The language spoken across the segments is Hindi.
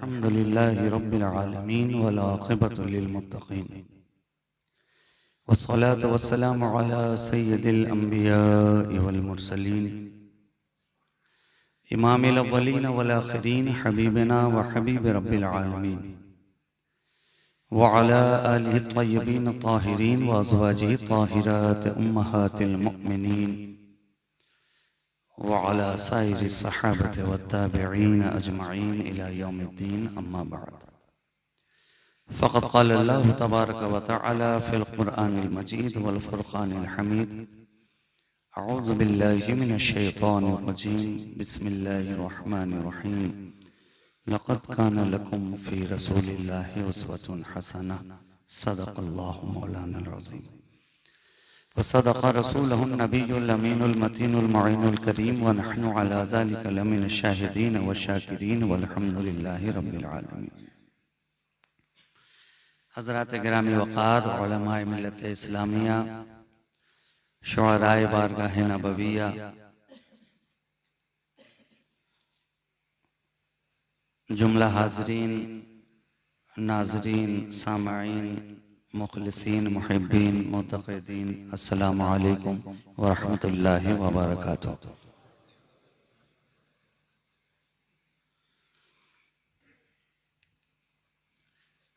अल्हम्दुलिल्लाहि रब्बिल आलमीन वल आक़िबतु लिल मुत्तक़ीन वस्सलातु वस्सलामु अला सय्यिदिल अंबियाइ वल मुरसलीन इमामिल अव्वलीन वल आखिरीन हबीबिना व हबीबि रब्बिल आलमीन व अला आलिहि त्तय्यिबीन त्ताहिरीन व अज़वाजिहि त्ताहिरात उम्महातिल मुमिनीन व अला साइरि सहाबति वत्ताबिईन अजमईन इला यौमिद्दीन अम्मा बअद। फ़क़द क़ाल अल्लाहु तबारक व तआला फ़िल क़ुरआनिल मजीद वल फ़ुरक़ानिल हमीद। अऊज़ु बिल्लाहि मिनश शैतानिर रजीम। बिस्मिल्लाहिर रहमानिर रहीम। लक़द कान लकुम फ़ी रसूलिल्लाहि उस्वतुन हसनह। सदक़ल्लाहु मौलाना अज़ीम व सदक़ रसूलुहुन नबियुल अमीनुल मतीनुल मुईनुल करीम व नहनु अला ज़ालिका लमिनश शाहिदीन व शाकिरीन वल्हम्दुलिल्लाहि रब्बिल आलमीन। हज़रात गिरामी वक़ार उलमाए मिल्लत इस्लामिया, शुअराए बारगाह नबविया, जुमला हाज़रीन, नाज़रीन, सामईन, मुख़लिसीन, मुहिब्बीन, मुतक़िदीन, अस्सलामु अलैकुम व रहमतुल्लाहि व बरकातुहू।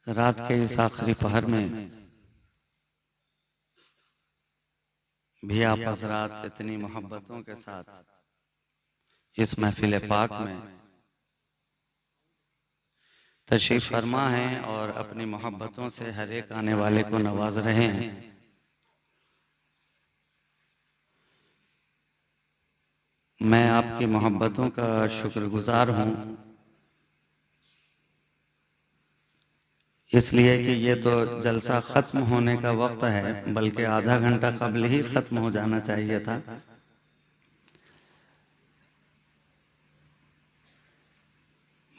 रात के इस आखिरी पहर में भी आप हज़रात इतनी मोहब्बतों के साथ इस महफिल पाक में तशरीफ फरमा हैं और अपनी मोहब्बतों से हर एक आने वाले को नवाज रहे हैं। मैं आपकी मोहब्बतों का शुक्रगुजार हूँ, इसलिए कि ये तो जलसा ख़त्म होने का वक्त है, बल्कि आधा घंटा कबल ही ख़त्म हो जाना चाहिए था।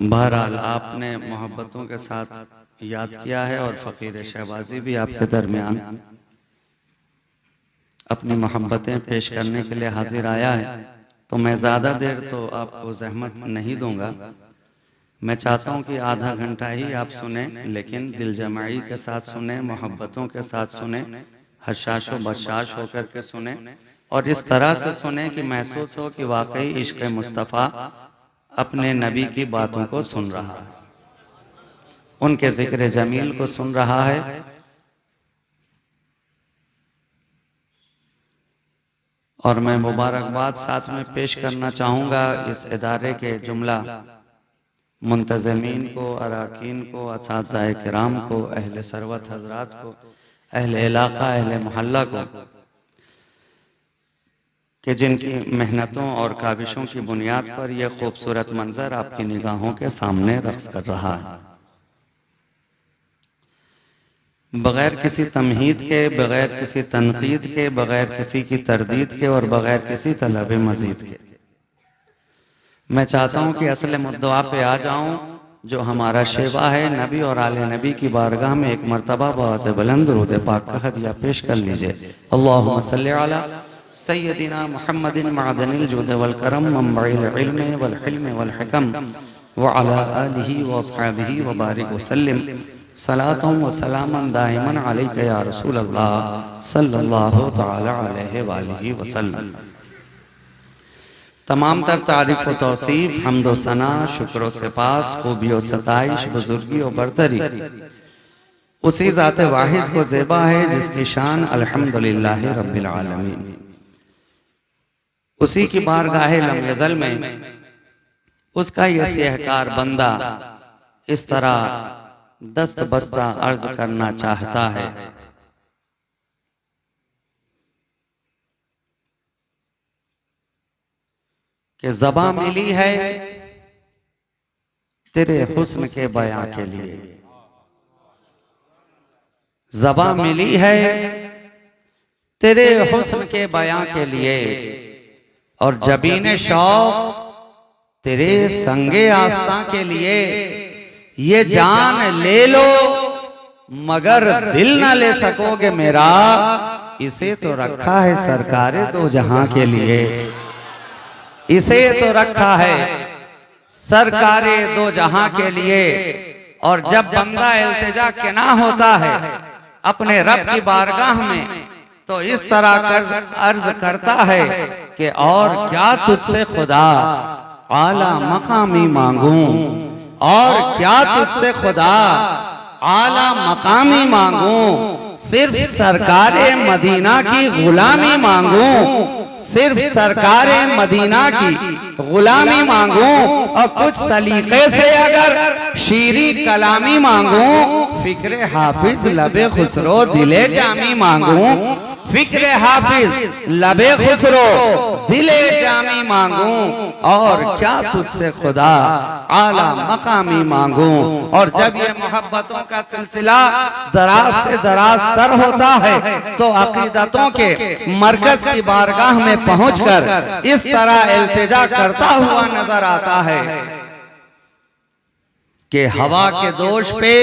बहरहाल आपने मोहब्बतों के साथ याद किया है और फ़कीर शहबाजी भी आपके दरमियान अपनी मोहब्बतें पेश करने के लिए हाजिर आया है। तो मैं ज़्यादा देर तो आपको ज़हमत नहीं दूंगा। मैं चाहता हूं कि आधा घंटा ही आप सुने, लेकिन दिल जमाई के साथ सुने, मोहब्बतों के साथ सुने, हशाश व बशाश होकर के सुने और इस तरह से सुने कि महसूस हो कि वाकई इश्क़ मुस्तफ़ा अपने नबी की बातों को सुन रहा है, उनके ज़िक्र जमील को सुन रहा है। और मैं मुबारकबाद साथ में पेश करना चाहूँगा इस इदारे के जुमला मुंतज़मीन को, अराकीन को, असातिज़ाए किराम को, अहले सरवत हज़रात को, अहले इलाका, अहले मोहल्ला को, कि जिनकी मेहनतों और काविशों की बुनियाद पर यह खूबसूरत मंजर आपकी निगाहों के सामने रक्स कर रहा है। बगैर किसी तमहीद के, बगैर किसी तनकीद के, बगैर किसी की तरदीद के और बगैर किसी तलब मजीद के मैं चाहता हूं कि असल मुद्दा पे आ जाऊं, जो हमारा शेवा है। नबी और आले नबी की बारगाह में एक मरतबा बहुत से बुलंद दुरूद पाक का हदिया पेश कर लीजिए। अल्लाहुम्मा सल्लि अला सय्यदिना मुहम्मदिन मअदनिल जुद वल करम मंबइल इल्म वल हिल्म वल हिकम व अला आलिहि व अस्हाबिहि व बारिक वसल्लिम सलातुम व सलामन दाइमन अलैका या रसूल अल्लाह सल्लल्लाहु तआला अलैहि व आलिहि वसल्लम। तमाम तर तारीफ व तौसीफ, हम्द व सना, शुक्र व सिपास, खूबी व सताइश, बुजुर्गी व बरतरी उसी ज़ात वाहिद को ज़ेबा है जिसकी शान अल्हम्दुलिल्लाहि रब्बिल आलमीन। उसी की बारगाह लम यज़ल में उसका ये सेहकार बंदा इस तरह दस्त बस्ता अर्ज करना चाहता है। कि ज़बां मिली है तेरे हुस्न के बयां के लिए, ज़बां मिली है तेरे हुस्न के बयां के लिए और जबीन शौक तेरे संगे आस्था के लिए। ये जान ले लो मगर दिल ना ले सकोगे मेरा, इसे तो रखा है सरकारे दो जहां के लिए, इसे तो रखा है सरकारे दो जहां के लिए। और जब बंदा इल्तिजा के ना होता है अपने रब की बारगाह में, तो इस तरह कर अर्ज करता है कि और क्या तुझसे खुदा आला मकामी मांगूं, और क्या तुझसे खुदा आला मकामी मांगूं, सिर्फ सरकारे मदीना की गुलामी मांगूं, सिर्फ सरकारे मदीना की गुलामी मांगूं, और कुछ सलीके से अगर शीरी कलामी मांगूं, फिक्रे हाफिज लबे खुसरो दिले जामी मांगूं, फिक्रे हाफिज लबे खुसरो दिले जामी मांगूं, और क्या तुझसे खुदा आला मकामी मांगूं। और जब ये मोहब्बतों का सिलसिला दराज से दराज तर होता है, तो अकीदतों के मरकज की बारगाह में पहुंचकर इस तरह इल्तिजा करता हुआ नजर आता है कि हवा के दोष पे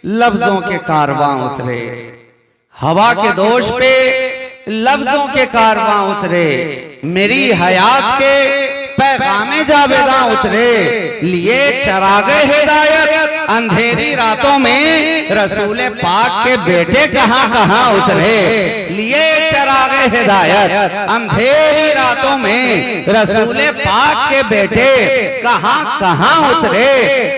लफ्जों के कारवां उतरे, हवा के दोष पे लफ्जों के कारवां उतरे, मेरी हयात के पैगामे जावेदा उतरे, लिए चरागे हिदायत अंधेरी रातों में रसूल पाक के बेटे कहां कहां उतरे, लिए चरागे हिदायत अंधेरी रातों में रसूल पाक के बेटे कहां कहां उतरे।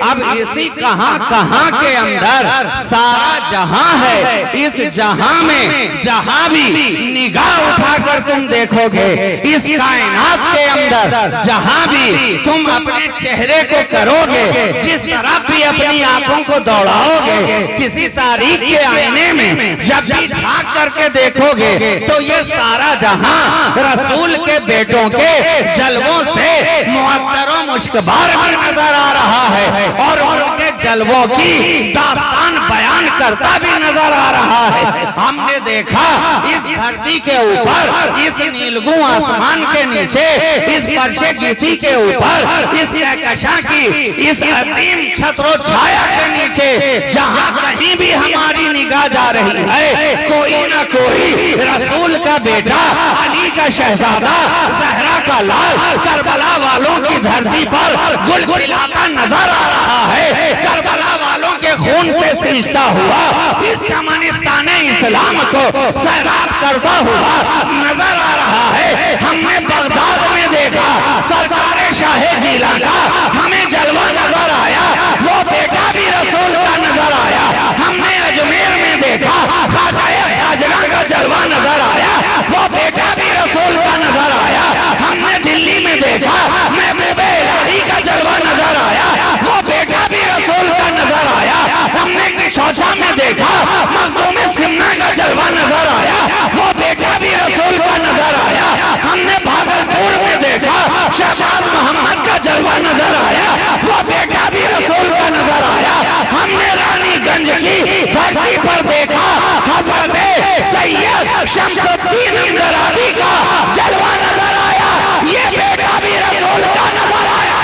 अब इसी कहां कहां के अंदर सारा जहां है, इस जहां में जहां भी निगाह उठाकर तुम देखोगे, इस कायनात के अंदर जहां भी तुम अपने चेहरे को करोगे, जिस तरफ भी अपनी आंखों को दौड़ाओगे, किसी तारीख के आईने में जब भी झांक करके देखोगे, तो ये सारा जहां रसूल के बेटों के जलवों से मुअत्तर और मुश्कबार भी नजर आ रहा है, और उनके जलवों की दास्तान बयान करता भी नजर आ रहा है। हमने देखा इस धरती के ऊपर, इस नीलगू आसमान के नीचे, इस फर्शे गीती के ऊपर, इस कहकशां की इस अजीम छत्रो छाया के नीचे, जहां कहीं भी हमारी निगाह जा रही है, कोई ना कोई रसूल का बेटा, अली का शहजादा, सहरा का लाल, करबला वालों की धरती पर गुलगुलाता नजर आ रहा है, करबला वालों के खून से सींचता हुआ इस चमनिस्तान इस्लाम को सैराब करता हुआ नजर आ रहा है। हमने बगदाद में देखा सरकारे शाहे जिला का हमें जलवा नजर आया, वो बेटा भी रसूल का नजर आया। हमने अजमेर में देखा खाजाए हाजरा का जलवा नजर आया, वो बेटा भी रसूल का नजर आया। हमने दिल्ली में देखा महबूबे इलाही का जलवा नजर आया, वो बेटा भी रसूल का नजर आया। हमने किचौचा में देखा मखदूम सिमना का जलवा नजर आया, वो बेटा भी रसूल का नजर आया। हमने भागलपुर में देखा शहबाज मोहम्मद का जलवा नजर आया, वो बेटा भी रसूल का नजर आया। हमने रानीगंज की धरती पर देखा हजरत सैयद शमसुद्दीन अंदरावी का जलवा नजर आया, ये बेटा भी रसूल का नजर आया।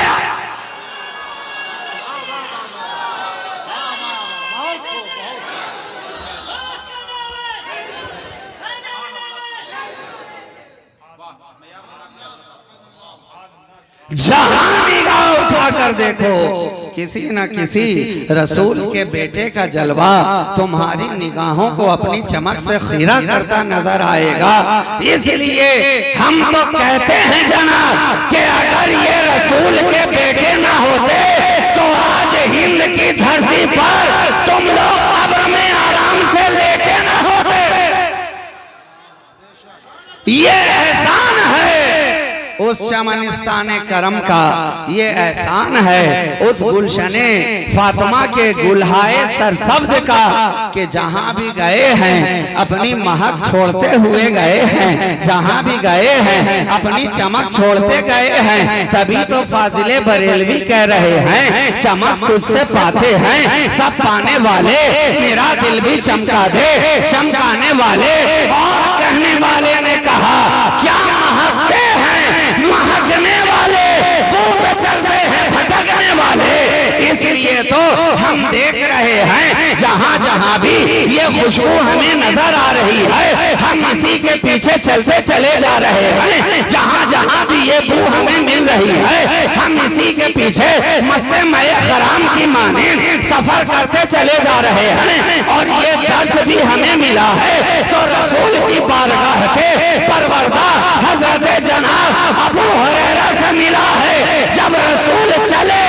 जहां निगाह उठाकर देखो, किसी न किसी रसूल के बेटे का जलवा तुम्हारी निगाहों को अपनी चमक से खीरा करता नजर आएगा। इसलिए हम तो कहते हैं जनाब कि अगर ये रसूल के बेटे ना होते, तो आज हिंद की धरती पर तुम लोग कब्र में आराम से लेटे ना होते। ये एहसान है उस चमनिस्ताने करम का, ये एहसान है उस गुलशने फातिमा के गुलहाए सरसब्ज का, कि जहां भी गए हैं अपनी महक छोड़ते हुए गए हैं, जहां भी गए हैं अपनी चमक छोड़ते गए हैं। तभी तो फाजिले बरेलवी कह रहे हैं चमक तुझसे पाते हैं सब पाने वाले, मेरा दिल भी चमका दे चमकाने वाले। और कहने वाले ने कहा क्या महकते हैं महकने वाले, चलते हैं भटकने वाले। इसलिए तो हम देख रहे हैं जहां जहां भी ये खुशबू हमें नजर आ रही है, हम इसी के पीछे चलते चले जा रहे हैं। जहां जहां भी ये बू हमें मिल रही है, हम इसी के पीछे मस्ते मय खराम की माने सफर करते चले जा रहे हैं। और ये दर्स भी हमें मिला है तो रसूल की बारगाह के परवरदा हजरत जनाब अबू हुरैरा से मिला है। जब रसूल चले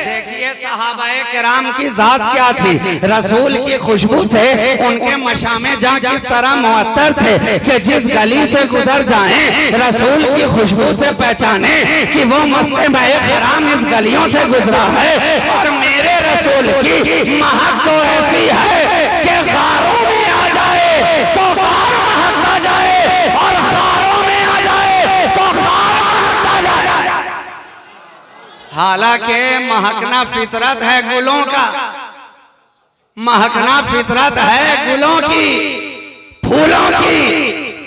देखिए सहाबाए किराम की जात क्या थी, रसूल की खुशबू से उनके मशामे जहाँ किस तरह मुअत्तर थे कि जिस गली से गुजर जाएं रसूल की खुशबू से पहचाने कि वो मस्ते मय किराम इस गलियों से गुजरा है। और मेरे रसूल की महक तो ऐसी है कि गारों में आ जाए तो गार महकता जाए, और गारों में आ जाए तो गार महकता जाए। हालांकि महकना फितरत है गुलों का, महकना फितरत है गुलों की, फूलों की,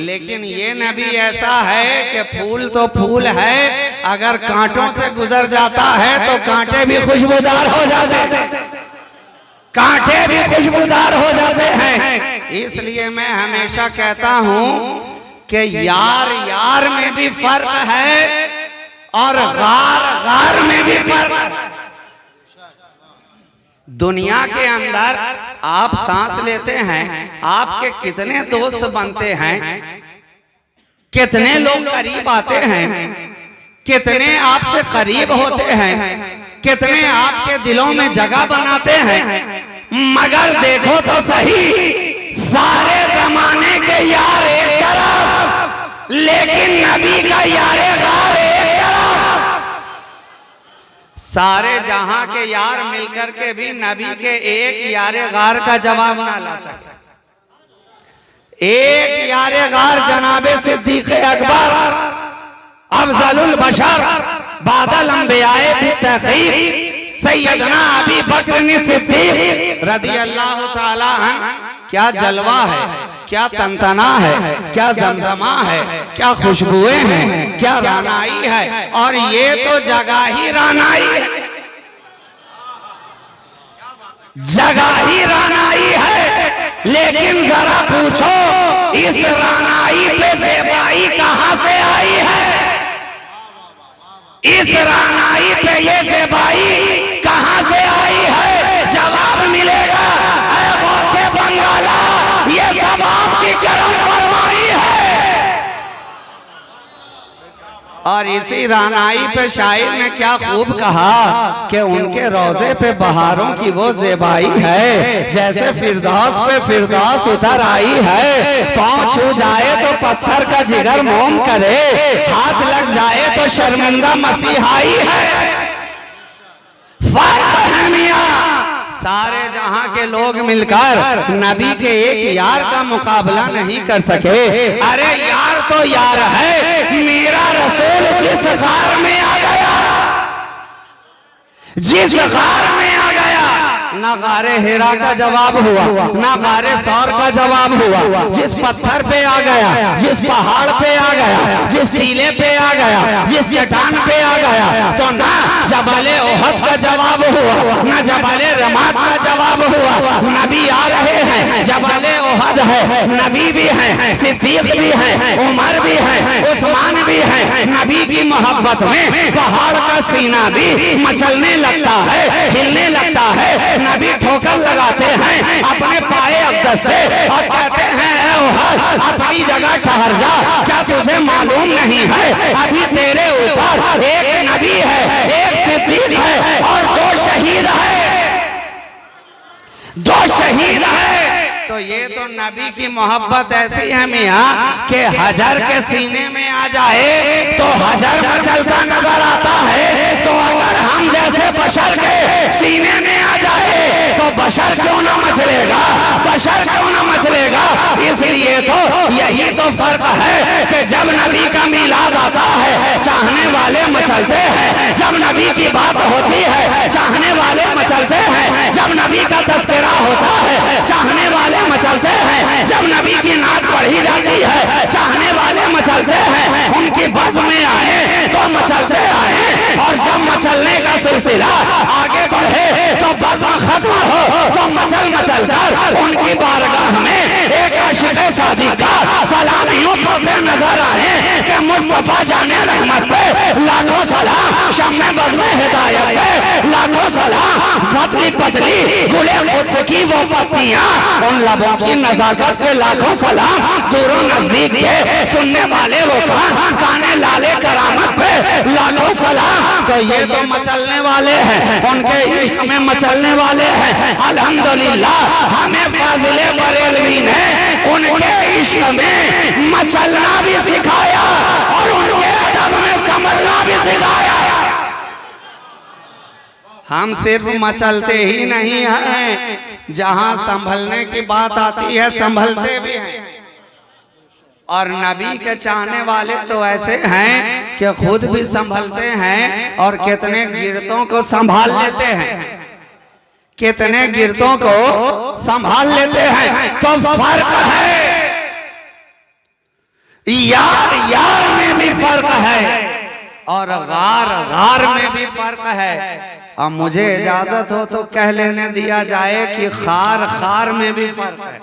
लेकिन ये नबी ऐसा है कि फूल तो फूल है, अगर कांटों से गुजर जाता है तो कांटे भी खुशबूदार हो जाते हैं, कांटे भी खुशबूदार हो जाते हैं। इसलिए मैं हमेशा कहता हूं कि यार यार में भी फर्क है और गार गार में भी फर्क। दुनिया के अंदर आप सांस लेते हैं, आपके कितने दोस्त बनते हैं, कितने लोग करीब आते हैं, कितने आपसे करीब होते हैं, कितने आपके दिलों में जगह बनाते हैं, मगर देखो तो सही सारे जमाने के यार एक तरफ, लेकिन नबी का यारे गार एक तरफ। सारे जहां के यार मिलकर के भी नबी के एक यारे गार का जवाब ना ला सकते। एक यारे गार जनाबे सिद्दीक़ अकबर अफजलुल बशर बादल अंबियाए भी तहक़ीक़ सैयदना अबी बकर सिद्दीक़ रज़ी अल्लाह तआला अन्हु। क्या जलवा है, क्या तनतना है, क्या जमजमा है, क्या खुशबुएं हैं, क्या रानाई है, और ये तो जगह ही रानाई है, जगह ही रानाई है। लेकिन जरा पूछो इस रानाई पे ज़ेबाई कहां से आई है, इस रानाई पे ये ज़ेबाई कहां से आई है? जवाब मिलेगा बंगाला, ये सब आपकी करम फरमाई है। और इसी रानाई पे शायर ने क्या खूब कहा कि उनके रोजे पे बहारों की वो ज़ेबाई है, जैसे फिरदौस पे फिरदौस उतर आई है। पाँव छू जाए तो पत्थर का जिगर मोम करे, हाथ लग जाए तो शर्मिंदा मसीहाई है। फर्क है मियां, सारे जहां के लोग मिलकर नबी के एक यार का मुकाबला नहीं कर सके। अरे यार तो यार है, मेरा रसूल जिस गार में आ गया, जिस गार में आ गया, ना गारे हिरा का जवाब हुआ, ना गारे सौर का जवाब हुआ। जिस पत्थर पे आ गया, जिस पहाड़ पे आ गया, जिस टीले पे आ गया, जिस चट्टान पे आ गया, तो ना जबले ओहद का जवाब हुआ, ना जबले रमात का जवाब हुआ। नबी आ रहे हैं, जबले ओहद है, नबी भी है, सिद्दीक भी है, उमर भी है, उस्मान भी है। नबी की मोहब्बत में पहाड़ का सीना भी मचलने लगता है, हिलने लगता है। नबी ठोकर लगाते हैं अपने पाए अक़दस से और कहते हैं ऐ ओहद अपनी जगह ठहर जा, क्या तुझे मालूम नहीं है अभी तेरे ऊपर एक नबी है, एक सिद्दीक है और दो शहीद है, दो शहीद है। तो ये तो नबी की मोहब्बत ऐसी है मियाँ कि हजर के सीने में आ जाए तो हजर मचलता नजर आता है। तो अगर हम जैसे बशर के सीने में आ जाए तो बशर क्यों ना मचलेगा, बशर क्यों ना मचलेगा। इसलिए तो यही तो फर्क है कि जब नबी का मिलाद आता है चाहने वाले मचलते हैं, जब नबी की बात होती है चाहने वाले मचलते हैं, जब नबी का तस्करा होता है चाहने वाले मचलते हैं, जब नबी की नात पढ़ी जाती है चाहने वाले मचलते हैं। उनकी बस में आए तो मचलते आए, और जब मचलने का सिलसिला आगे बढ़े तो बज़्म खत्म हो तो मचल मचल कर उनकी बारगाह में एक आशिक़ सादिक़ का सलामियों पढ़ते नजर आए कि मुस्तफा जाने रहमत पे लाखों सलाम, शम्मे बज़्म हिदायत पे लाखों सलाम, पतली पतली गुले खुद की वो पत्तियां, उन लबों की नजाकत पे लाखों सलाम, दूरों नजदीक के सुनने वाले वो काने लाले करामत पे लाखों सलाम। तो ये तो मचलने वाले हैं, उनके इश्क में मचलने वाले हैं। अल्हम्दुलिल्लाह हमें फाज़िले बरेलवी ने उनके इश्क में मचलना भी सिखाया और उनके अदब में संभलना भी सिखाया। हम सिर्फ मचलते ही नहीं हैं, जहां संभलने की बात आती है संभलते भी हैं। और नबी के चाहने वाले तो ऐसे हैं कि खुद भी संभलते हैं और कितने गिरतों को संभाल लेते हैं, कितने गिरतों को संभाल लेते हैं। तो फर्क है, यार यार में भी फर्क है और गार गार में भी फर्क है। अब मुझे इजाजत हो तो कह लेने दिया जाए कि खार खार में भी फर्क है,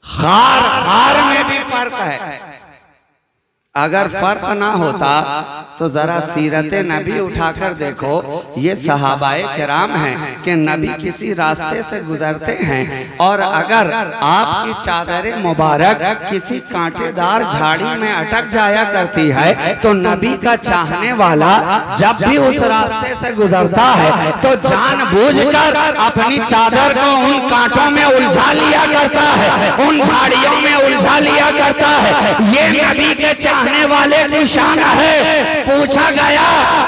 खार खार में भी फर्क है। अगर फर्क ना होता तो जरा सीरत नबी उठाकर देखो, ये सहाबाए किराम हैं कि नबी किसी रास्ते से गुजरते हैं और अगर आपकी चादर मुबारक किसी कांटेदार झाड़ी में अटक जाया करती है तो नबी का चाहने वाला जब भी उस रास्ते से गुजरता है तो जानबूझकर अपनी चादर को उन कांटों में उलझा लिया करता है, उन झाड़ियों में उलझा लिया करता है। ये नबी के चाहने वाले की शान है। पूछा गया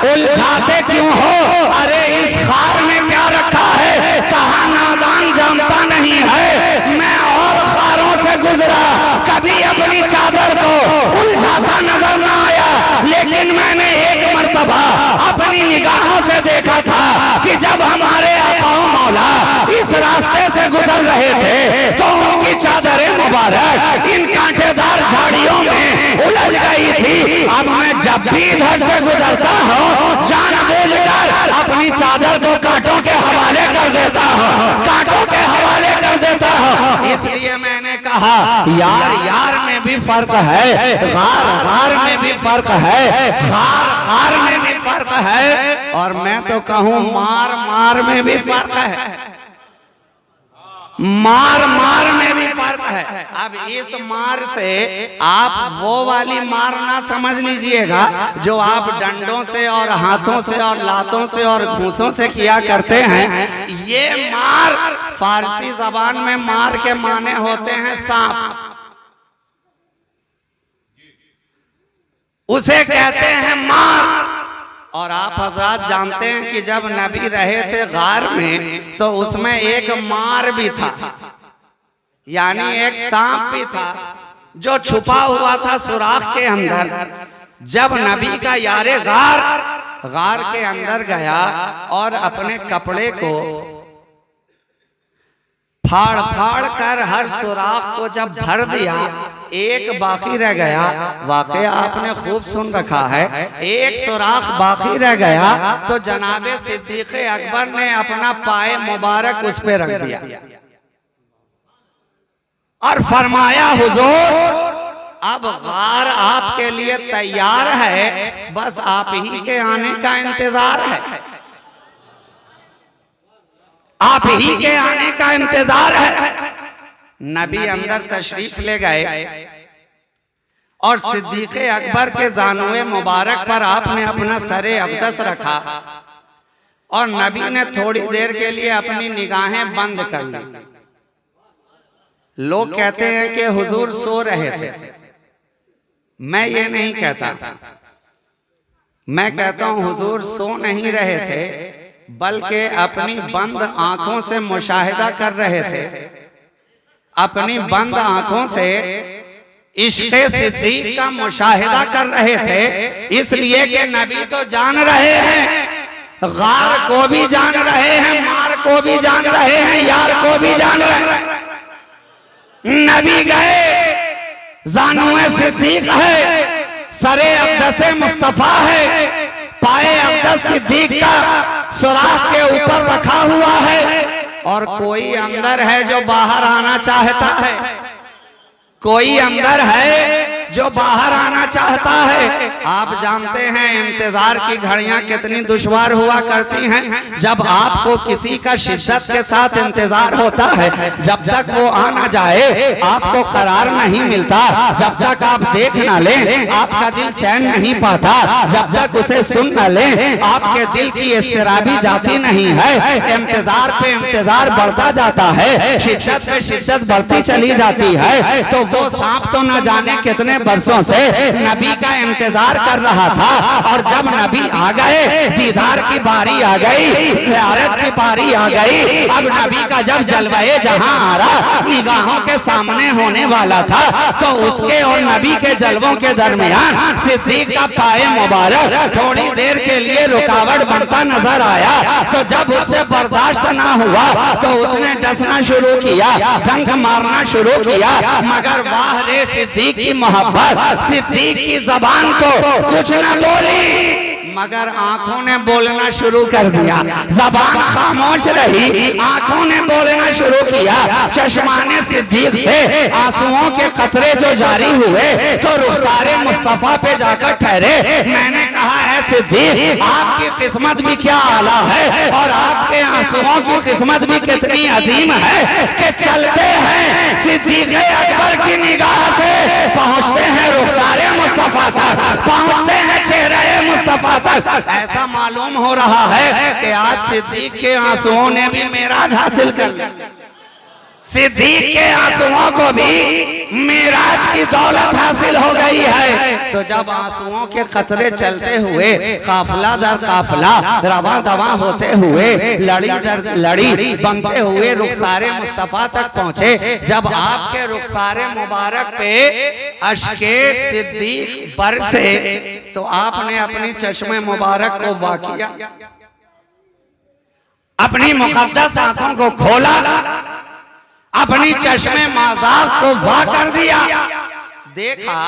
उलझाते क्यों हो? अरे इस खार में क्या रखा है? कहा नादान जानता नहीं है, मैं और खारों से गुजरा, कभी अपनी चादर को उलझाता नजर न आया, लेकिन मैंने एक मर्तबा अपनी निगाहों से देखा था कि जब हमारे आका मौला इस रास्ते से गुजर रहे थे तो उनकी चादर मुबारक इन कांटेदार झाड़ियों में उलझ गई थी। अब मैं जब भी इधर से गुजरता हूँ जानबूझकर अपनी चादर को कांटों के हवाले कर देता हूँ, कांटों के हवाले कर देता हूँ। इसलिए मैंने कहा यार यार में भी फर्क है, गार गार में भी फर्क है, खार खार में भी फर्क है, और मैं तो कहूँ मार मार में भी फर्क है, मार मार में भी फर्क है। अब इस मार से आप वो वाली मार ना समझ लीजिएगा जो आप डंडों से और हाथों से और लातों से और घूंसों से किया करते हैं। ये मार फारसी जबान में मार के माने होते हैं सांप, उसे कहते हैं मार। और आप हजरात जानते हैं कि जब नबी रहे थे गार में तो उसमें एक मार भी था, यानी एक सांप भी था जो छुपा हुआ था सुराख के अंदर। जब नबी का यारे गार के अंदर गया और अपने कपड़े को फाड़ फाड़ कर हर सुराख को जब भर दिया, एक बाकी रह गया। वाकया आपने खूब सुन रखा है, एक सुराख बाकी रह गया तो जनाबे सिद्दीक़ अकबर ने अपना पाए मुबारक उस पे रख दिया और फरमाया हुजूर अब गार आपके लिए तैयार है, बस आप ही के आने का इंतजार है, आप ही के आने का इंतजार है। नबी अंदर तशरीफ ले गए और सिद्दीक़ अकबर के जानुए मुबारक पर आपने अपना सरे अक़दस रखा और नबी ने थोड़ी देर के लिए अपनी निगाहें बंद कर ली। लोग कहते हैं कि हुजूर सो रहे थे, मैं ये नहीं कहता, मैं कहता हूं हुजूर सो नहीं रहे थे बल्कि अपनी बंद आंखों से मुशाहिदा कर रहे थे, अपनी बंद आंखों से इश्क़े सिद्दीक़ का मुशाहिदा कर रहे थे। इसलिए कि नबी तो जान रहे हैं, गार को भी जान रहे हैं, मार को भी जान रहे हैं, यार को भी जान रहे हैं। नबी गए, जानुए सिद्दीक़ है, सरे अक़दस मुस्तफ़ा है, पाए अक़दस सिद्दीक का सुराख के ऊपर रखा हुआ है, और कोई अंदर है जो बाहर आना चाहता है, कोई अंदर है जो बाहर आना चाहता है। आप जानते हैं इंतजार की घड़ियां कितनी दुश्वार हुआ करती हैं। जब आपको किसी का शिद्दत के साथ इंतजार होता है, जब तक वो आ ना जाए आपको करार नहीं मिलता, जब तक आप देख ना लें आपका दिल चैन नहीं पाता, जब तक उसे सुन ना लें आपके दिल की इस्तिराबी जाती नहीं है। इंतजार पे इंतजार बढ़ता जाता है, शिद्दत पे शिद्दत बढ़ती चली जाती है। तो वो सांप तो न जाने कितने बरसों से नबी का इंतजार कर रहा था, और जब नबी आ गए, दीदार की बारी आ गई, ज़ियारत की बारी आ गई। अब नबी का जब जलवाए जहां आ रहा निगाहों के सामने होने वाला था, तो उसके और नबी के जलवों के दरमियान सिद्दीक का पाए मुबारक थोड़ी देर के लिए रुकावट बनता नजर आया। तो जब उससे बर्दाश्त ना हुआ तो उसने डसना शुरू किया, डंक मारना शुरू किया। मगर वाह रे सिद्दीक की मोहब्बत, सिद्दीक की जबान तो कुछ न बोली मगर आंखों ने बोलना शुरू कर दिया। जबान खामोश रही, आंखों ने बोलना शुरू किया। चश्माने सिद्दीक से आंसुओं के कतरे जो जारी हुए तो रुखसारे मुस्तफा पे जाकर ठहरे। मैंने कहा है सिद्दीक, आपकी किस्मत भी क्या आला है और आपके आंसुओं की किस्मत भी कितनी अजीम है कि चलते हैं सिद्दीक अकबर की निगाह से पहुंचते हैं रुखसारे मुस्तफा तक, पहुंचते हैं चेहरे मुस्तफा तक। ऐसा मालूम हो रहा है कि आज सिद्दीक के आंसुओं ने भी मेराज हासिल कर लिया, सिद्दीक के आंसुओं को भी मेराज की दौलत हासिल हो गई है। तो जब आंसुओं के कतरे चलते हुए काफिला दर काफिला रवा दवा होते हुए लड़ी दर लड़ी बनते हुए रुखसारे मुस्तफा तक पहुंचे, जब आपके रुखसारे मुबारक पे अश्के सिद्दीक बरसे तो आपने अपनी चश्मे मुबारक को वाकिया, अपनी मुकद्दस आंखों को खोला, अपनी चश्मे माज़ाक को वाह कर दिया। देखा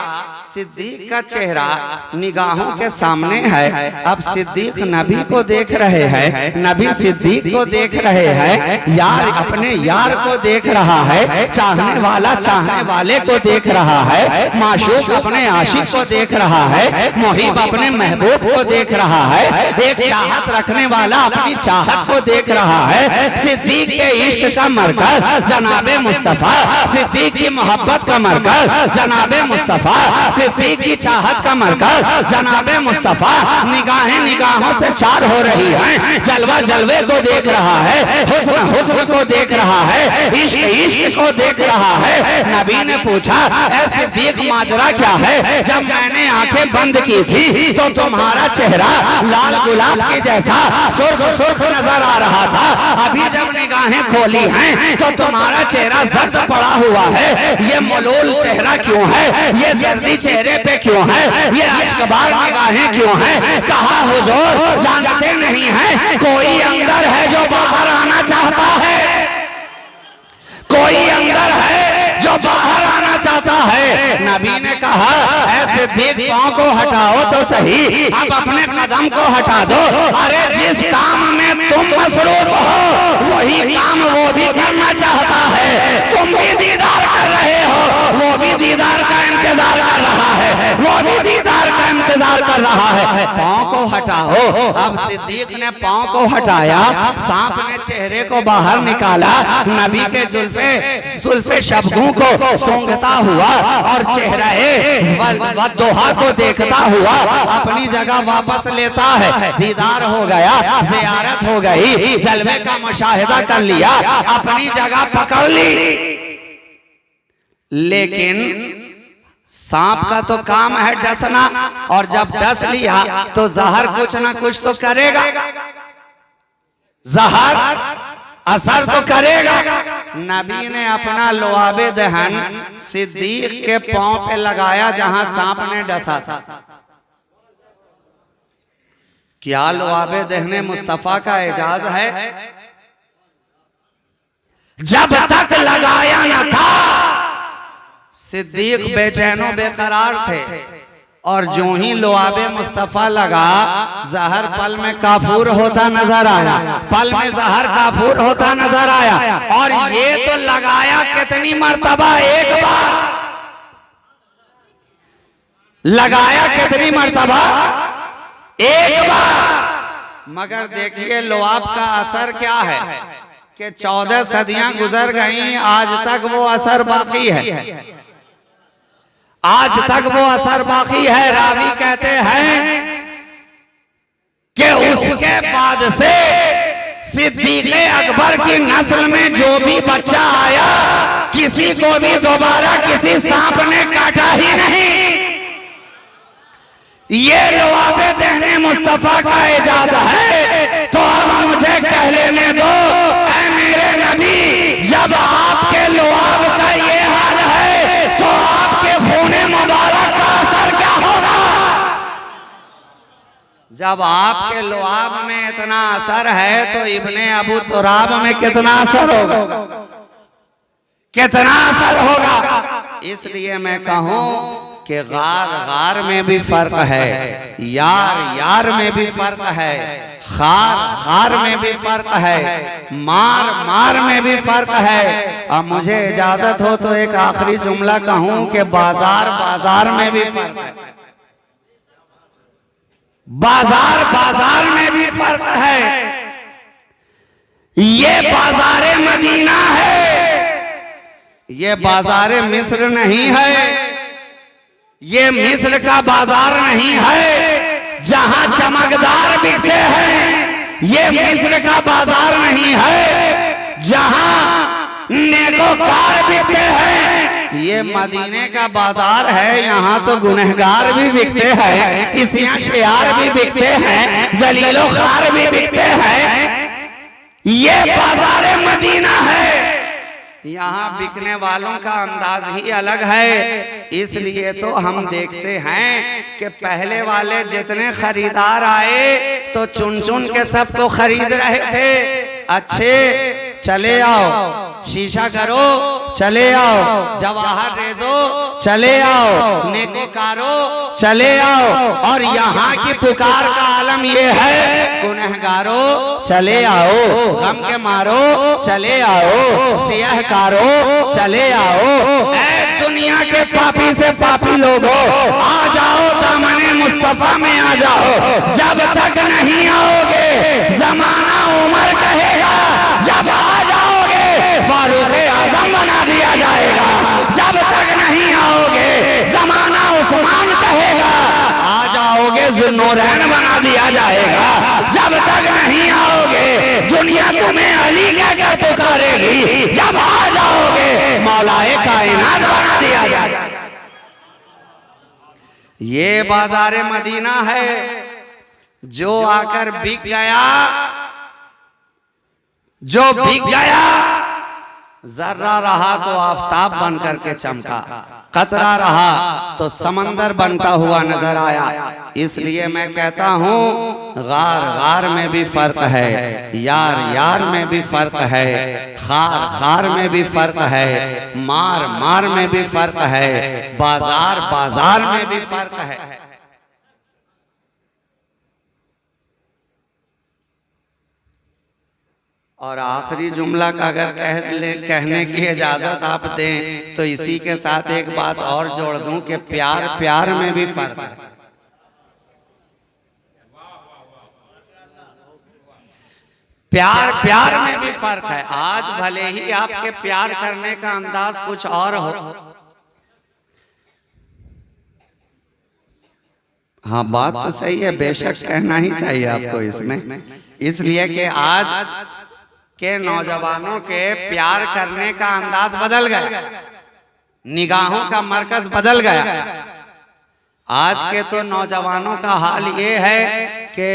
सिद्दीक का चेहरा निगाहों के सामने है। अब सिद्दीक नबी को देख रहे हैं, नबी सिद्दीक को देख रहे हैं, यार अपने यार को देख रहा है, चाहने वाला चाहने वाले को देख रहा है, माशूक अपने आशिक को देख रहा है, मुहिब अपने महबूब को देख रहा है, एक चाहत रखने वाला अपनी चाहत को देख रहा है। सिद्दीक के इश्क का मरकज जनाबे मुस्तफा, सिद्दीक की मोहब्बत का मरकज जनाबे मुस्तफा, सिद्दीक की चाहत का मरकज जनाबे मुस्तफा। निगाहें निगाहों से चार हो रही हैं, जलवा जलवे को देख रहा है, हुस्न हुस्न को देख रहा है, इश्क इश्क को देख रहा है। नबी ने पूछा ऐ सिद्दीक माजरा क्या है? जब मैंने आंखें बंद की थी तो तुम्हारा चेहरा लाल गुलाब के जैसा सुर्ख सुर्ख नजर आ रहा था, अभी जब निगाहें खोली हैं तो तुम्हारा चेहरा जर्द पड़ा हुआ है। ये मलूल चेहरा क्यों है? ये जर्दी चेहरे पे क्यों है? ये अश्कबार निगाहें क्यों हैं? कहा हुजूर जानते नहीं हैं, कोई अंदर है जो बाहर आना चाहता है, कोई अंदर है जो बाहर आना चाहता है। नबी ने कहा ऐसे सिद्दीक पांव को हटाओ तो सही, अब अपने कदम को हटा दो। अरे जिस काम में तुम मसरूफ हो वही काम वो भी करना चाहता है। तुम भी दीदार कर रहे हो, वो भी दीदार का इंतजार कर रहा है, वो भी दीदार का इंतजार कर रहा है। पांव को हटाओ। अब सिद्दीक ने पांव को हटाया, सांप ने चेहरे को बाहर निकाला, नबी के जुल्फे शबगू को सूंघता हुआ और चेहरे वद्दुहा को देखता हुआ अपनी जगह वापस लेता है। दीदार हो गया, ज़ियारत हो गई, जलवे का मुशाहिदा कर लिया, अपनी जगह पकड़ ली। लेकिन सांप का तो काम है डसना, और जब डस लिया तो जहर कुछ ना कुछ तो करेगा, जहर असर तो करेगा। नबी ने अपना लुआबे दहन सिद्दीक के पांव पे लगाया जहां सांप ने डसा था। क्या लुआबे दहने मुस्तफा का एजाज है? जब तक लगाया न था सिद्दीक बेचैनो बेकरार थे, और जो ही लुआबे मुस्तफा लगा जहर पल में काफूर होता नजर आया, पल में जहर काफूर होता नजर आया। और ये तो लगाया कितनी मर्तबा, एक बार लगाया, कितनी मर्तबा, एक बार। मगर देखिए लुआब का असर क्या है कि 14 सदियां गुजर गई, आज तक वो असर बाकी है, आज तक वो असर बाकी है। रावी कहते हैं कि उसके बाद से सिद्दीक़े अकबर की नस्ल में जो भी बच्चा आया, किसी को भी दोबारा किसी सांप ने काटा ही नहीं। ये लुआबे देने मुस्तफा का एजाज है। तो अब मुझे कह लेने दो, ऐ मेरे नबी, जब आपके लुआब का ये हाल है तो आपके खूने मुबारक का असर क्या होगा? जब आपके लुआब में इतना असर है तो इब्ने अबू तुराब में कितना असर होगा, कितना असर होगा। इसलिए मैं कहूं कि गार गार में भी फर्क है, यार यार में भी फर्क है, खार खार में भी फर्क है, मार मार में भी फर्क है। और मुझे इजाजत हो तो एक आखिरी जुमला कहूं कि बाजार बाजार में भी फर्क है, बाजार बाजार में भी फर्क है। ये बाजारे मदीना है, ये बाजारे मिस्र नहीं है, ये मिस्र का बाजार नहीं है जहां चमकदार बिकते हैं। ये मिस्र का बाजार नहीं है जहां नेकोकार बिकते हैं। ये मदीने का बाजार है, यहाँ तो गुनहगार भी बिकते हैं, इसियां शियार भी बिकते हैं, जलीलो खार भी बिकते हैं। ये बाजार मदीना है, यहाँ बिकने वालों का अंदाज ही अलग है। इसलिए तो हम देखते हैं कि पहले वाले जितने खरीदार आए तो चुन चुन के सबको खरीद रहे थे। अच्छे चले आओ, शीशा करो चले आओ, जवाहर रेजो चले आओ, नेकोकारो चले आओ। और यहाँ की पुकार का आलम ये है, गुनहगारो चले आओ, गम के मारो चले आओ, सियाहकारो चले आओ। ऐ दुनिया के पापी से पापी लोगो, आ जाओ दामने मुस्तफा में आ जाओ। जब तक नहीं आओगे जमाना उमर कहेगा, जब आ जाओगे फारूक आजम बना दिया जाएगा। जब तक नहीं आओगे जमाना उस्मान कहेगा, आ जाओगे ज़ुन्नूरैन बना दिया जाएगा। जब तक नहीं आओगे दुनिया तुम्हें अली कहकर पुकारेगी, जब आ जाओगे मौलाए कायनात बना दिया जाएगा। ये बाजारे मदीना है, जो आकर बिक गया, जो बिक गया, जर्रा रहा तो आफताब बन करके चमका, कतरा रहा तो समंदर बनता हुआ नजर आया। इसलिए मैं कहता हूँ गार गार में भी फर्क है, यार यार में भी फर्क है, खार खार में भी फर्क है, मार मार में भी फर्क है, बाजार बाजार में भी फर्क है। और आखिरी जुमला का अगर कहने की इजाजत आप दें तो इसी के साथ एक बात और जोड़ दूं कि प्यार प्यार में भी फर्क है। प्यार प्यार में भी फर्क है। आज भले ही आपके प्यार करने का अंदाज कुछ और हो, हाँ बात तो सही है, बेशक कहना ही चाहिए आपको इसमें, इसलिए कि आज के नौजवानों के प्यार करने का अंदाज बदल गया, निगाहों का मरकज बदल गया। आज के तो नौजवानों का हाल ये है कि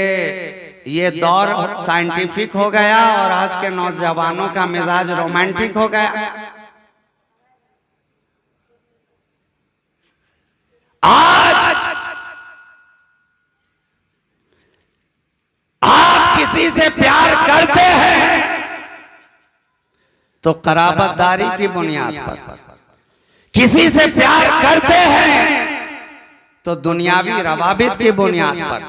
ये दौर साइंटिफिक हो गया और आज के नौजवानों का मिजाज रोमांटिक हो गया। आज आप किसी से प्यार करते हैं तो कराबतदारी की बुनियाद पर, किसी से प्यार करते हैं तो दुनियावी रवाबित की बुनियाद पर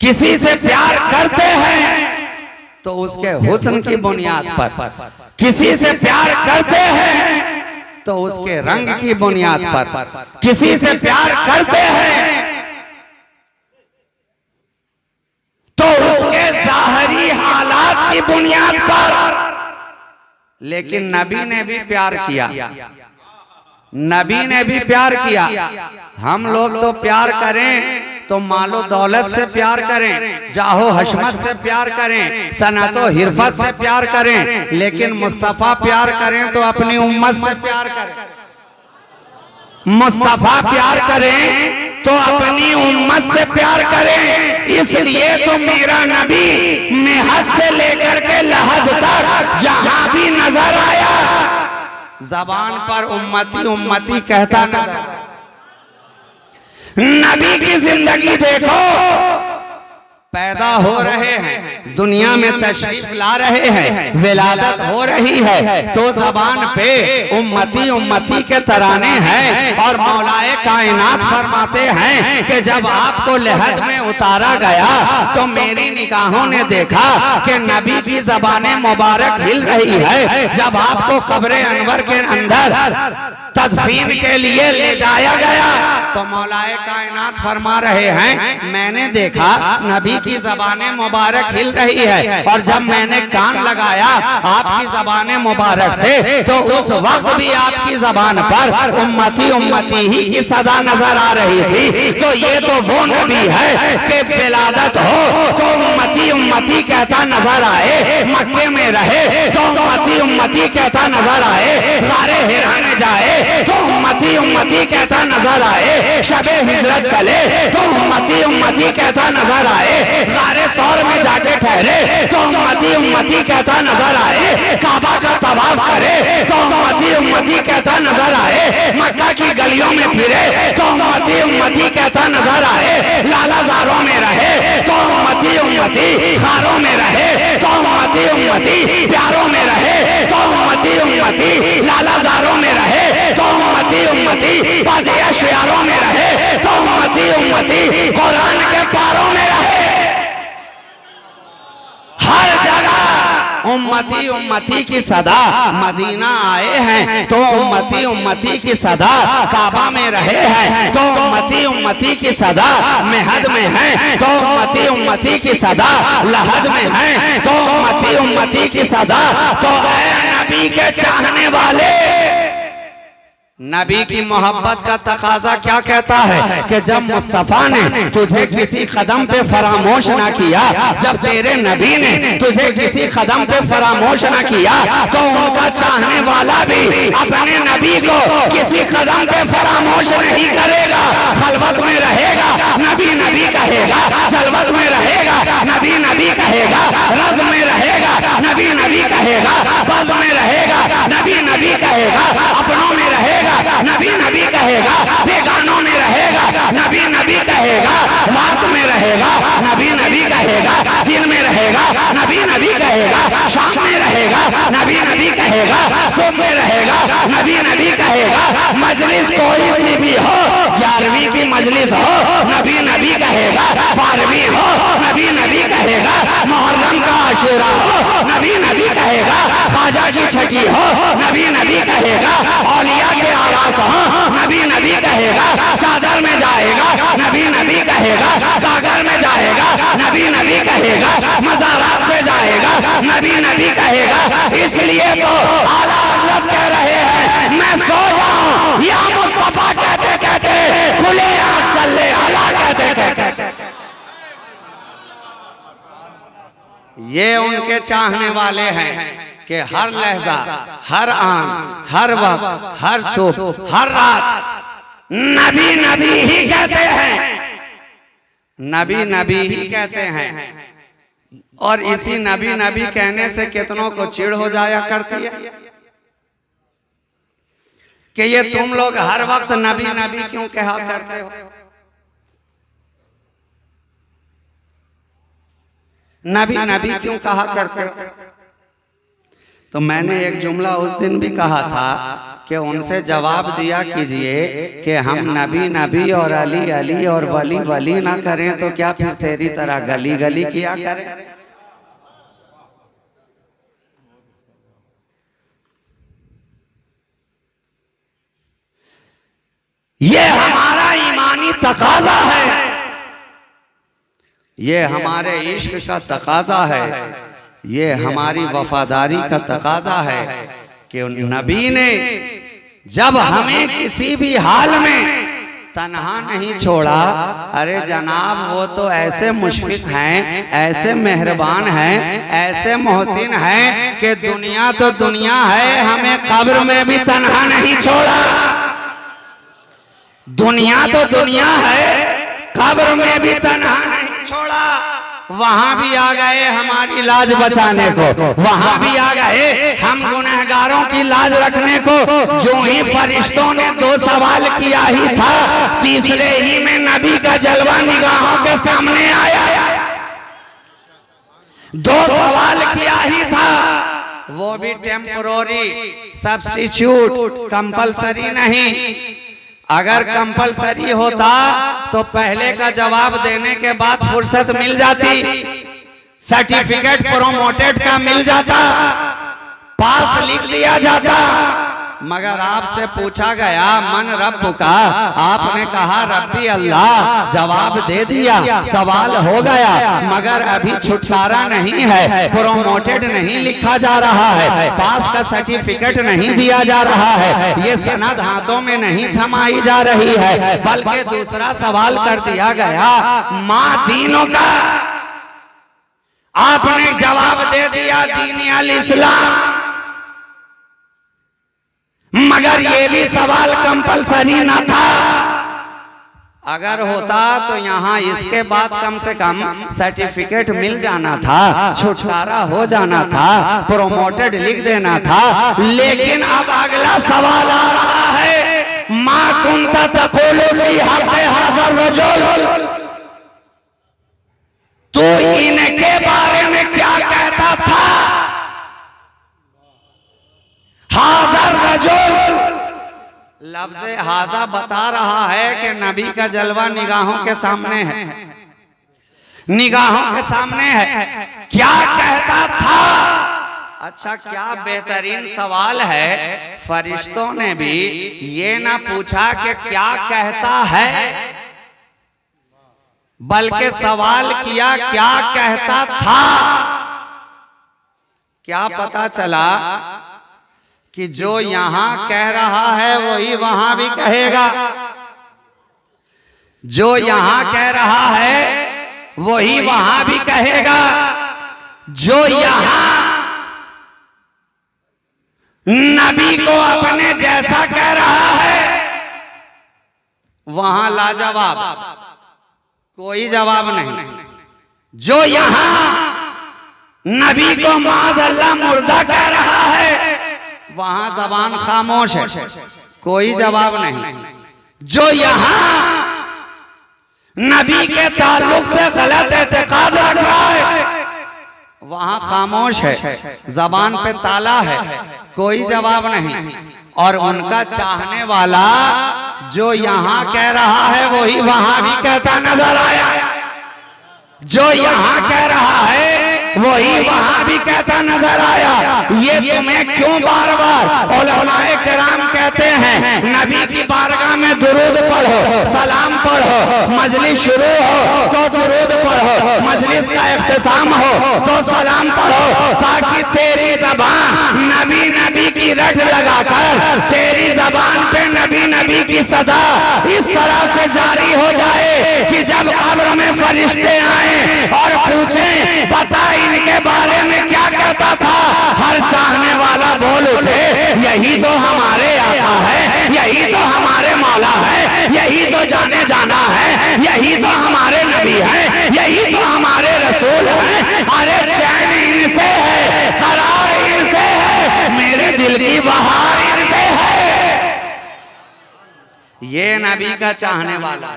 किसी से प्यार करते हैं तो उसके हुस्न की बुनियाद पर, किसी से प्यार करते हैं तो उसके रंग की बुनियाद पर, किसी से प्यार करते हैं तो उसके ज़ाहरी हालात की बुनियाद पर। लेकिन नबी ने भी प्यार किया, नबी ने भी प्यार किया। हम लोग तो प्यार करें तो मालो दौलत से प्यार करें, जाहो हशमत से प्यार करें, सनतो हिरफत से प्यार करें, लेकिन मुस्तफा प्यार करें तो अपनी उम्मत से प्यार करें। मुस्तफा प्यार करें तो अपनी उम्मत से प्यार करें। इसलिए तो मेरा नबी मेहद से लेकर के लहद तक जहां भी नजर आया, जबान पर उम्मती उम्मती कहता नजर। नबी की जिंदगी देखो, पैदा हो रहे हैं, दुनिया में तशरीफ ला रहे हैं, विलादत हो रही है, तो जबान पे उम्मती उम्मती के तराने हैं। और मौलाए कायनात फरमाते हैं कि जब आपको लहद में उतारा गया तो मेरी निगाहों ने देखा कि नबी की जबाने मुबारक हिल रही है। जब आपको कब्र अनवर के अंदर तदफीन के लिए ले जाया गया तो मौलाए कायनात फरमा रहे हैं, मैंने देखा नबी की ज़बाने मुबारक हिल रही है, और जब मैंने कान लगाया आपकी ज़बाने मुबारक से तो उस वक्त भी आपकी ज़बान पर उम्मती उम्मती ही की सदा नजर आ रही थी। तो ये तो वो नबी है कि विलादत हो तो उम्मती उम्मती कहता नजर आए, मक्के में रहे तो उम्मती उम्मती कहता नजर आए, गारे हिरा में जाए तो उम्मती उम्मती कहता नजर आए, शबे हिजरत चले तो उम्मती उम्मती कहता नजर आए, गारे सौर में जाके ठहरे तो उम्मती उम्मती कहता नजर आए, काबा का तवाफ करे तो उम्मती उम्मती कहता नजर आए, मक्का की गलियों में फिरे तो उम्मती उम्मती कहता नजर आए, लालाजारों में रहे तो उम्मती उम्मती, खारों में रहे तो उम्मती उम्मती, प्यारों में रहे तो उम्मती उम्मती, लालाजारों में रहे तो उम्मती उम्मती, बादिया शियारों में रहे तो उम्मती उम्मती, कुरान के पारों में रहे। हर जगह उम्मती उम्मती की सदा, मदीना आए हैं तो उम्मती उम्मती की सदा, काबा में रहे हैं तो उम्मती उम्मती की सदा, मेहद में हैं तो उम्मती उम्मती की सदा, लहद में हैं तो उम्मती उम्मती की सदा। तो ऐ नबी के चाहने वाले, नबी की मोहब्बत का तकाजा क्या कहता है कि जब मुस्तफा ने तुझे किसी कदम पे फरामोश ना किया, जब तेरे नबी ने तुझे किसी कदम पे फरामोश ना किया, तो उनका चाहने वाला भी अपने नबी को किसी कदम पे फरामोश नहीं करेगा। खलवत में रहेगा नबी नबी कहेगा, जलवत में रहेगा नबी नबी कहेगा, रज़ में रहेगा नबी नबी कहेगा, बज़ में रहेगा नबी नबी कहेगा, अपनों में रहेगा नबी नबी कहेगा, बेगानों में रहेगा नबी नबी कहेगा, रात में रहेगा नबी नबी कहेगा, दिन में रहेगा नबी नबी कहेगा, शाम में रहेगा नबी नबी कहेगा, सुबह में रहेगा नबी नबी कहेगा। मजलिस कोई सी भी हो, 11वीं की मजलिस हो नबी नबी कहेगा, 12वीं हो नबी नबी कहेगा, मुहर्रम का आशूरा हो नबी नबी कहेगा, ख्वाजा की छठी हो नबी नबी कहेगा, औलिया के आवास हो नबी नबी कहेगा, चादर में जाएगा नबी नबी कहेगा, कागर में जाएगा नबी नबी कहेगा, मज़ारात में जाएगा नबी नबी कहेगा। इसलिए तो आला हज़रत कह रहे हैं, मैं सो जाऊं या मुस्तफा कहते कहते, खुले आँख सल्ले अला कहते कहते। ये उनके चाहने वाले हैं कि हर लहजा, हर आन, हर वक्त, हर सुबह, हर रात नबी नबी ही कहते हैं, नबी नबी ही कहते हैं। और इसी नबी नबी कहने से कितनों को चिढ़ हो जाया करती है कि ये तुम लोग हर वक्त नबी नबी क्यों कहा करते हो। नबी नबी क्यों कहा करते हो। तो मैंने एक जुमला उस दिन भी कहा था कि उनसे जवाब दिया कीजिए कि हम नबी नबी और अली अली और वली वली ना करें तो क्या फिर तेरी तरह गली गली किया करें। ये हमारा ईमानी तकाजा है, ये हमारे इश्क का तकाजा है, ये हमारी वफादारी का तकाजा है कि नबी ने जब हमें किसी भी हाल में तन्हा नहीं छोड़ा। अरे जनाब वो तो ऐसे मुशफिक हैं, ऐसे मेहरबान हैं, ऐसे मोहसिन हैं कि दुनिया तो दुनिया है, हमें कब्र में भी तन्हा नहीं छोड़ा। दुनिया तो दुनिया है, कब्र में भी तन्हा नहीं छोड़ा। वहां भी आ गए हमारी लाज बचाने को, वहां भी आ गए हम गुनहगारों की लाज रखने को। जो ही फरिश्तों ने दो सवाल किया ही था, तीसरे ही में नबी का जलवा निगाहों के सामने आया। दो सवाल किया ही था, वो भी टेम्पोररी, सब्स्टिट्यूट, कंपलसरी नहीं। अगर कंपलसरी होता तो पहले का जवाब देने के बाद फुर्सत मिल जाती, सर्टिफिकेट प्रोमोटेड का मिल जाता, पास लिख दिया जाता। मगर आपसे पूछा गया मन रब्बु का, आपने कहा रब्बी अल्लाह, जवाब दे दिया, सवाल हो गया। मगर अभी छुटकारा नहीं है, प्रोमोटेड नहीं लिखा जा रहा है, पास का सर्टिफिकेट नहीं दिया जा रहा है, ये सनद हाथों में नहीं थमाई जा रही है, बल्कि दूसरा सवाल कर दिया गया माँ दीनों का। आपने जवाब दे दिया दीन अल इस्लाम, मगर ये भी सवाल कंपलसरी ना था। अगर होता तो यहाँ इसके बाद कम से कम सर्टिफिकेट मिल जाना था, छुटकारा हो जाना था, प्रोमोटेड लिख देना था। लेकिन अब अगला सवाल आ रहा है, मा कुंता तक़ूलु फी हक़्क़ि हाज़ा रजुल, तू इनके बारे में क्या कहता था। हाज़ा रजुल, लफ्ज़ हाज़ा बता रहा है कि नबी का जलवा निगाहों के सामने है, निगाहों के सामने है। क्या कहता था। अच्छा, क्या बेहतरीन सवाल है। फरिश्तों ने भी ये ना पूछा कि क्या कहता है, बल्कि सवाल किया क्या कहता था। क्या पता चला कि जो यहां कह रहा है वही वहां भी कहेगा, जो यहां कह रहा है वही वहां भी कहेगा। जो यहां नबी को अपने जैसा कह रहा है वहां लाजवाब, कोई जवाब नहीं। जो यहां नबी को माज़अल्लाह मुर्दा कह रहा है वहां जबान खामोश है, कोई जवाब नहीं। जो यहां नबी के ताल्लुक से गलत एतकाद रख रहा है वहां खामोश है, जबान पे ताला है, कोई जवाब नहीं। और उनका चाहने वाला जो यहां कह रहा है वही वहां भी कहता नजर आया। जो यहां कह रहा है वही वहां भी कहता नजर आया। ये तुम्हें क्यों बार बार उलमाए किराम कहते हैं नबी की बारगाह में दुरूद पढ़ो, सलाम पढ़ो, मजलिस शुरू हो तो दुरूद पढ़ो, मजलिस का इख्तिताम हो तो सलाम पढ़ो, ताकि तेरी जबान नबी नबी की रट लगाकर तेरी जबान पे नबी नबी की सदा इस तरह से जारी हो जाए कि जब कब्र में फरिश्ते आए और पूछे बता इनके बारे में क्या कहता था, हर चाहने वाला बोल उठे यही तो हमारे आका है, यही तो हमारे मौला है, यही तो जाने जाना है, यही तो हमारे नबी है, यही तो हमारे रसूल है। अरे चैन इनसे है, करार इनसे है, मेरे दिल की बहार इनसे है। ये नबी का चाहने वाला।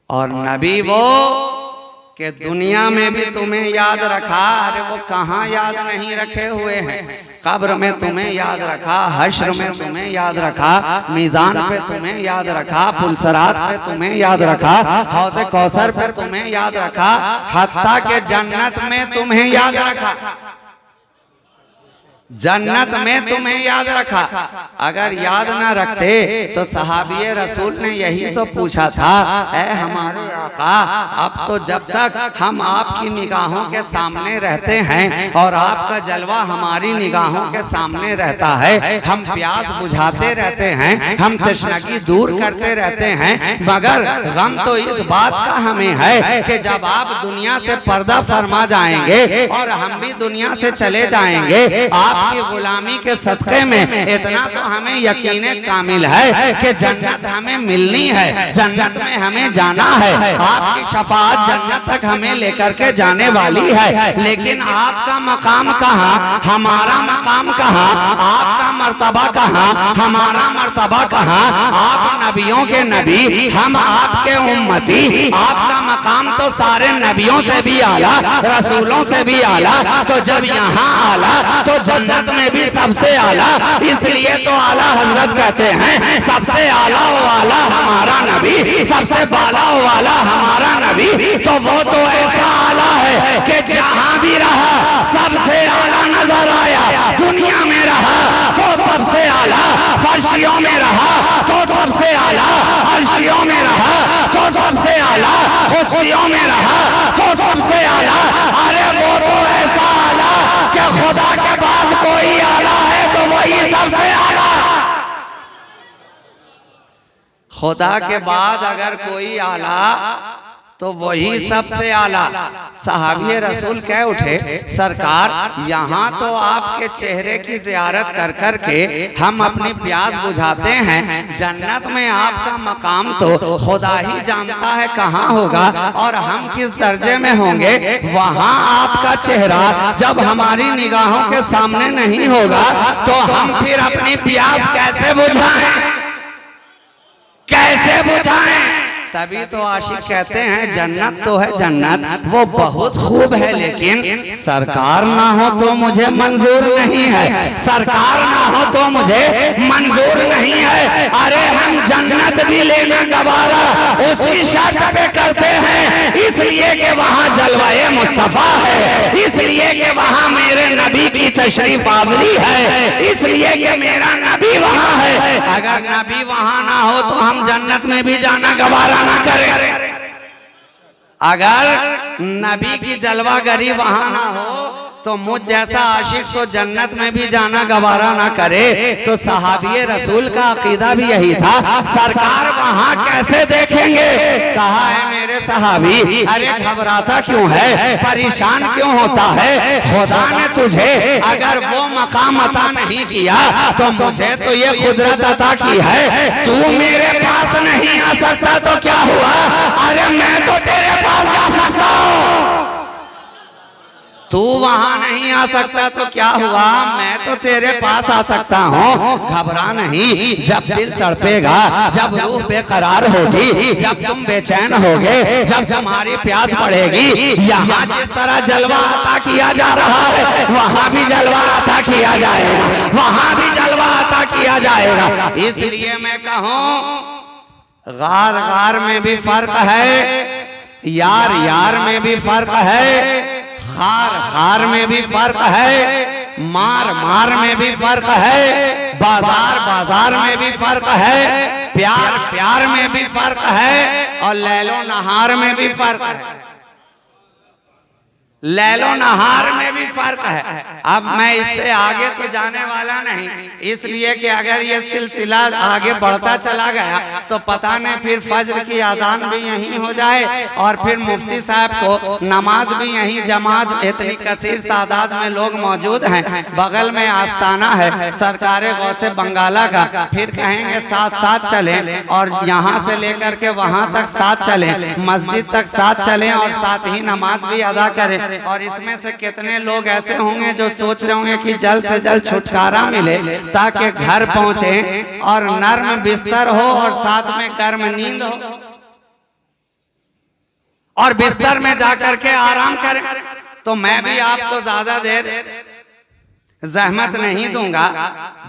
और नबी वो कि दुनिया में भी तुम्हें याद रखा। अरे वो कहाँ याद नहीं रखे हुए हैं। कब्र में तुम्हें याद रखा, हश्र में तुम्हें याद रखा, मीज़ान पे तुम्हें याद रखा, पुलसरात पे तुम्हें याद रखा, हौज़े कौसर पे तुम्हें याद रखा, हत्ता के जन्नत में तुम्हें याद रखा, जन्नत में तुम्हें याद रखा। अगर याद ना रखते तो सहाबी रसूल ने यही तो पूछा था, ऐ हमारे आका, अब तो जब तक हम आपकी निगाहों के सामने रहते हैं और आपका जलवा हमारी निगाहों के सामने रहता है, हम प्यास बुझाते रहते हैं, हम तशनगी दूर करते रहते हैं, मगर गम तो इस बात का हमें है कि जब आप दुनिया से पर्दा फरमा जाएंगे और हम भी दुनिया से चले जाएंगे, आपकी गुलामी के सदक़े में इतना तो हमें यकीन कामिल है कि जन्नत हमें मिलनी है, जन्नत में हमें जाना है, आपकी शफाअत जन्नत तक हमें लेकर के जाने वाली है। लेकिन आपका मकाम कहाँ, हमारा मकाम कहाँ, आपका मर्तबा कहाँ, हमारा मर्तबा कहाँ। आप नबियों के नबी, हम आपके उम्मती, आपका मकाम तो सारे नबियों से भी आला, रसूलों से भी आला, तो जब यहाँ आला तो जन्नत में भी सबसे आला। इसलिए तो आला हजरत कहते हैं, सबसे आला वाला हमारा नबी, सबसे बाला वाला हमारा नबी। तो वो तो ऐसा आला है कि जहां भी रहा सबसे आला नजर आया। दुनिया में रहा तो सबसे आला, फर्शियों में रहा तो सबसे आला, अर्शियों में रहा तो सबसे आला, खुशियों में रहा तो सबसे आला। अरे वो तो ऐसा आला कि खुदा के बाद कोई आला है तो वही सबसे आला। खुदा के बाद अगर कोई आला तो वही सबसे आला। सहाबी रसूल कह उठे, सरकार यहाँ तो आपके चेहरे की ज़ियारत कर कर के हम अपनी प्यास बुझाते हैं, जन्नत में आपका मकाम तो खुदा ही जानता है कहाँ होगा और हम किस दर्जे में होंगे। वहाँ आपका चेहरा जब हमारी निगाहों के सामने नहीं होगा तो हम फिर अपनी प्यास कैसे बुझाएं, कैसे बुझाएं। तभी तो आशिक कहते हैं जन्नत तो है जन्नत, वो बहुत खूब है, लेकिन सरकार ना हो तो मुझे मंजूर नहीं है, सरकार ना हो तो मुझे मंजूर नहीं है। अरे हम जन्नत भी लेना गवारा उसी शर्त पे करते हैं, इसलिए कि वहाँ जलवाए मुस्तफा है, इसलिए कि वहाँ मेरे नबी की तशरीफ आवरी है, इसलिए कि मेरा नबी वहाँ है। अगर नबी वहाँ ना हो तो हम जन्नत में भी जाना गवारा ना करें। अगर नबी की जलवागरी वहां ना हो तो मुझ जैसा आशिक तो जन्नत में भी जाना गवारा ना करे। तो सहाबी रसूल का अकीदा भी यही था, सरकार वहां कैसे देखेंगे। कहा है मेरे सहाबी, अरे घबराता क्यों है, परेशान क्यों होता है, खुदा ने तुझे अगर वो मकाम अता नहीं किया तो मुझे तो ये कुदरत अता की है। तू मेरे पास नहीं आ सकता तो क्या हुआ, अरे मैं तो तेरे पास जा सकता हूँ। तू वहां नहीं आ सकता तो क्या हुआ, मैं तो तेरे पास आ सकता हूँ। घबरा नहीं, जब दिल तड़पेगा, जब रूह बेकरार होगी, जब तुम बेचैन होगे, जब तुम्हारी प्यास बढ़ेगी, यहाँ जिस तरह जलवा अता किया जा रहा है वहाँ भी जलवा अता किया जाएगा, वहाँ भी जलवा अता किया जाएगा। इसलिए मैं कहूँ गार गार में भी फर्क है, यार यार में भी फर्क है, खार खार में भी फर्क है, मार मार में भी फर्क है, बाजार बाजार में भी फर्क है, प्यार प्यार में भी फर्क है और लैलो नहार में भी फर्क है, लैलो नहार में भी फर्क है। अब मैं इससे आगे तो जाने वाला नहीं, इसलिए कि अगर ये सिलसिला आगे बढ़ता चला गया तो पता नहीं फिर फज्र की आजान भी यहीं हो जाए और फिर मुफ्ती साहब को नमाज भी यहीं, जमात इतनी कसीर तादाद में लोग मौजूद हैं, बगल में आस्ताना है सरकारे गौसे बंगाला का, फिर कहेंगे साथ साथ चलें और यहाँ से लेकर के वहाँ तक साथ चलें, मस्जिद तक साथ चलें और साथ ही नमाज भी अदा करें। और इसमें से कितने लोग ऐसे होंगे जो सोच रहे होंगे कि जल्द से जल्द छुटकारा मिले ताकि घर पहुंचे और नर्म बिस्तर हो और साथ में गर्म नींद हो और बिस्तर में जाकर के आराम करें। तो मैं भी आपको ज्यादा देर जहमत नहीं दूंगा,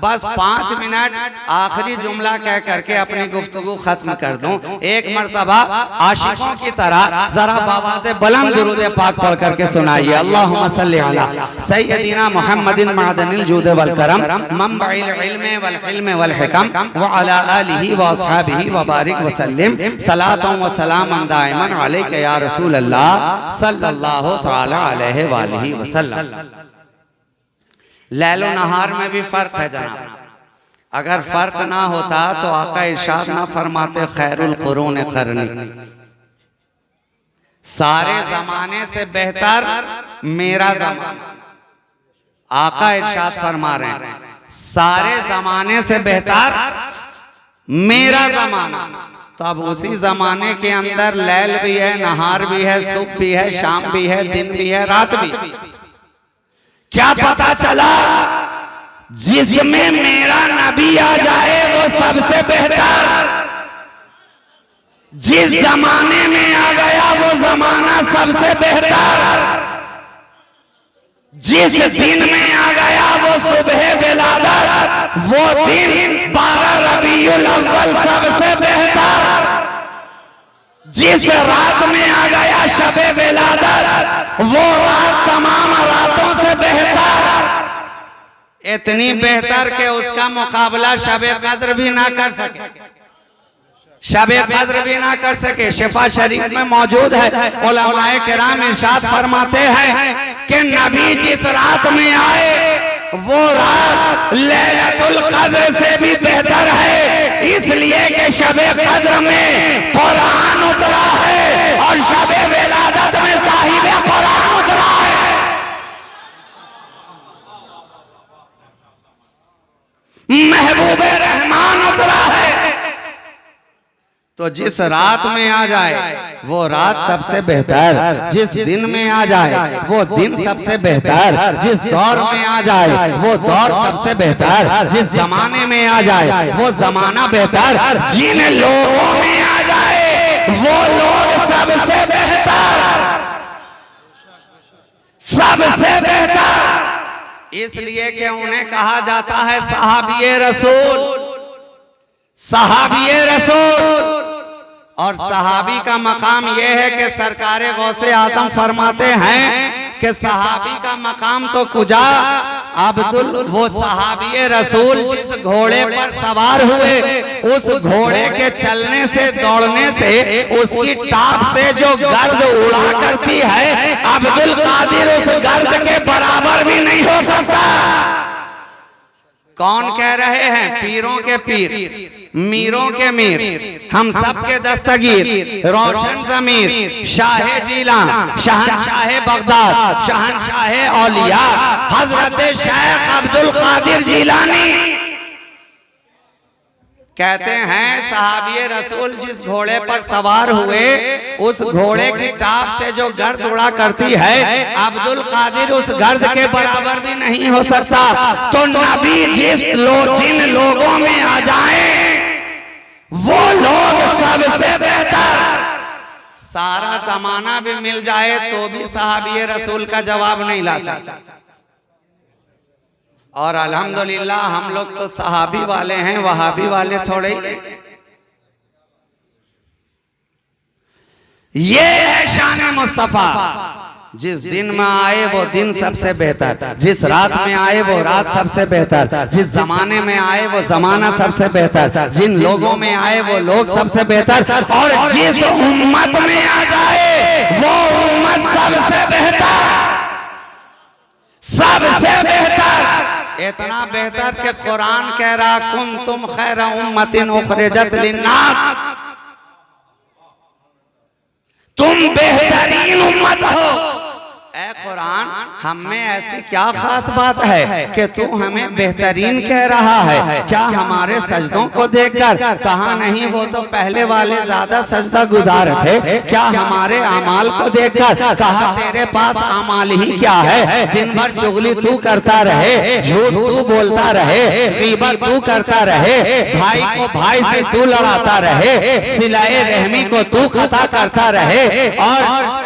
बस 5 मिनट आखिरी जुमला कह करके अपनी गुफ्तगू खत्म कर दूं। एक मर्तबा आशिकों की तरह जरा बाबा से बुलंद दुरूद पाक पढ़ करके सुनाइए। अल्लाहुम्मा सल्ली अला सय्यदिना मुहम्मदिन मअदनिल जूद वल करम मंबइल इल्म वल हिल्म वल हिकम व अला आलिहि व अस्हाबिहि व बारिक व सल्लिम सलातन व सलामन दाइमन अलैका या रसूल अल्लाह सल्लल्लाहु तआला अलैहि व आलिहि वसल्लम। लैलो नहार में भी फर्क है जनाब। अगर फर्क ना होता तो आका इरशाद ना फरमाते खैरुल कुरून करनी, सारे जमाने से बेहतर मेरा जमाना। आका इरशाद फरमा रहे हैं सारे जमाने से बेहतर मेरा जमाना। तो अब उसी जमाने के अंदर लैल भी है, नहार भी है, सुबह भी है, शाम भी है, दिन भी है, रात भी। क्या पता चला जिसमें मेरा नबी आ जाए वो सबसे बेहतर। जिस जमाने में आ गया वो जमाना सबसे बेहतर। जिस दिन में आ गया वो सुबह विलादत, वो दिन 12 रबीउल अव्वल सबसे बेहतर। जिस रात में आ गया शबे विलादत, वो रात तमाम रातों से बेहतर। इतनी बेहतर के उसका मुकाबला शबे कद्र भी ना कर सके, शबे कद्र भी ना कर सके। शिफा शरीफ में मौजूद है, उलमाए किराम इरशाद फरमाते हैं कि नबी जिस रात में आए वो रात लैलतुल कद्र से भी बेहतर है, इसलिए कि शबे कद्र में कुरान उतरा है और शबे विलादत में साहिबे कुरान उतरा है। महबूबे रहमान उतरा है। तो जिस रात में आ जाए वो रात सबसे बेहतर, जिस दिन में आ जाए वो दिन सबसे बेहतर, जिस दौर में आ जाए वो दौर सबसे बेहतर, जिस जमाने में आ जाए वो जमाना बेहतर, जिन लोगों में आ जाए वो लोग सबसे बेहतर, सबसे बेहतर। इसलिए कि उन्हें कहा जाता है सहाबिये रसूल, सहाबिये रसूल। और सहाबी का मकाम यह है कि सरकार गौसे आजम फरमाते हैं कि सहाबी का मकाम तो कुजा अब्दुल, वो सहाबी रसूल जिस घोड़े पर सवार हुए, उस घोड़े के चलने से दौड़ने से उसकी टाप से जो गर्द उड़ा करती है, अब्दुल कादिर उस गर्द के बराबर भी नहीं हो सकता। कौन कह रहे हैं? पीरों के पीर, मीरों के मीर, हम सब के दस्तगीर, रोशन ज़मीर, शाह जीलान, शहनशाह बगदाद, शहनशाह औलिया, हजरत शेख अब्दुल कादिर जीलानी कहते हैं सहाबिये रसूल जिस घोड़े पर सवार हुए, उस घोड़े की टाप से जो गर्द उड़ा करती है, अब्दुल कादिर उस गर्द के बराबर भी नहीं हो सकता। तो नबी जिन लोगों में आ जाएं वो लोग सबसे बेहतर। सारा जमाना भी मिल जाए तो भी सहाबिये रसूल का जवाब नहीं ला सकता। और अल्हम्दुलिल्लाह हम लोग तो सहाबी वाले हैं, वहाबी वाले थोड़े। ये है शान मुस्तफा। जिस दिन में आए वो दिन सबसे बेहतर, जिस रात में आए वो रात सबसे बेहतर, जिस जमाने में आए वो जमाना सबसे बेहतर, जिन लोगों में आए वो लोग सबसे बेहतर, और जिस उम्मत में आ जाए वो उम्मत सबसे बेहतर, सबसे बेहतर। इतना बेहतर कि कुरान कह रहा कुंतुम खैरा उम्मतिन उखरिजत लिन्नास, तुम बेहतरीन उम्मत हो। ऐ कुरान कुरान हम में ऐसी क्या खास बात है कि तू हमें बेहतरीन कह रहा है? क्या हमारे सजदों को देखकर? कहा नहीं, वो तो पहले वाले ज्यादा सजदा गुजार थे। क्या हमारे अमाल को देखकर? कहा तेरे पास अमाल ही क्या है? दिन भर चुगली तू करता रहे, झूठ तू बोलता रहे, गीबत तू करता रहे, भाई को भाई से तू लड़ाता रहे, सिलाए रहमी को तू खता करता रहे, और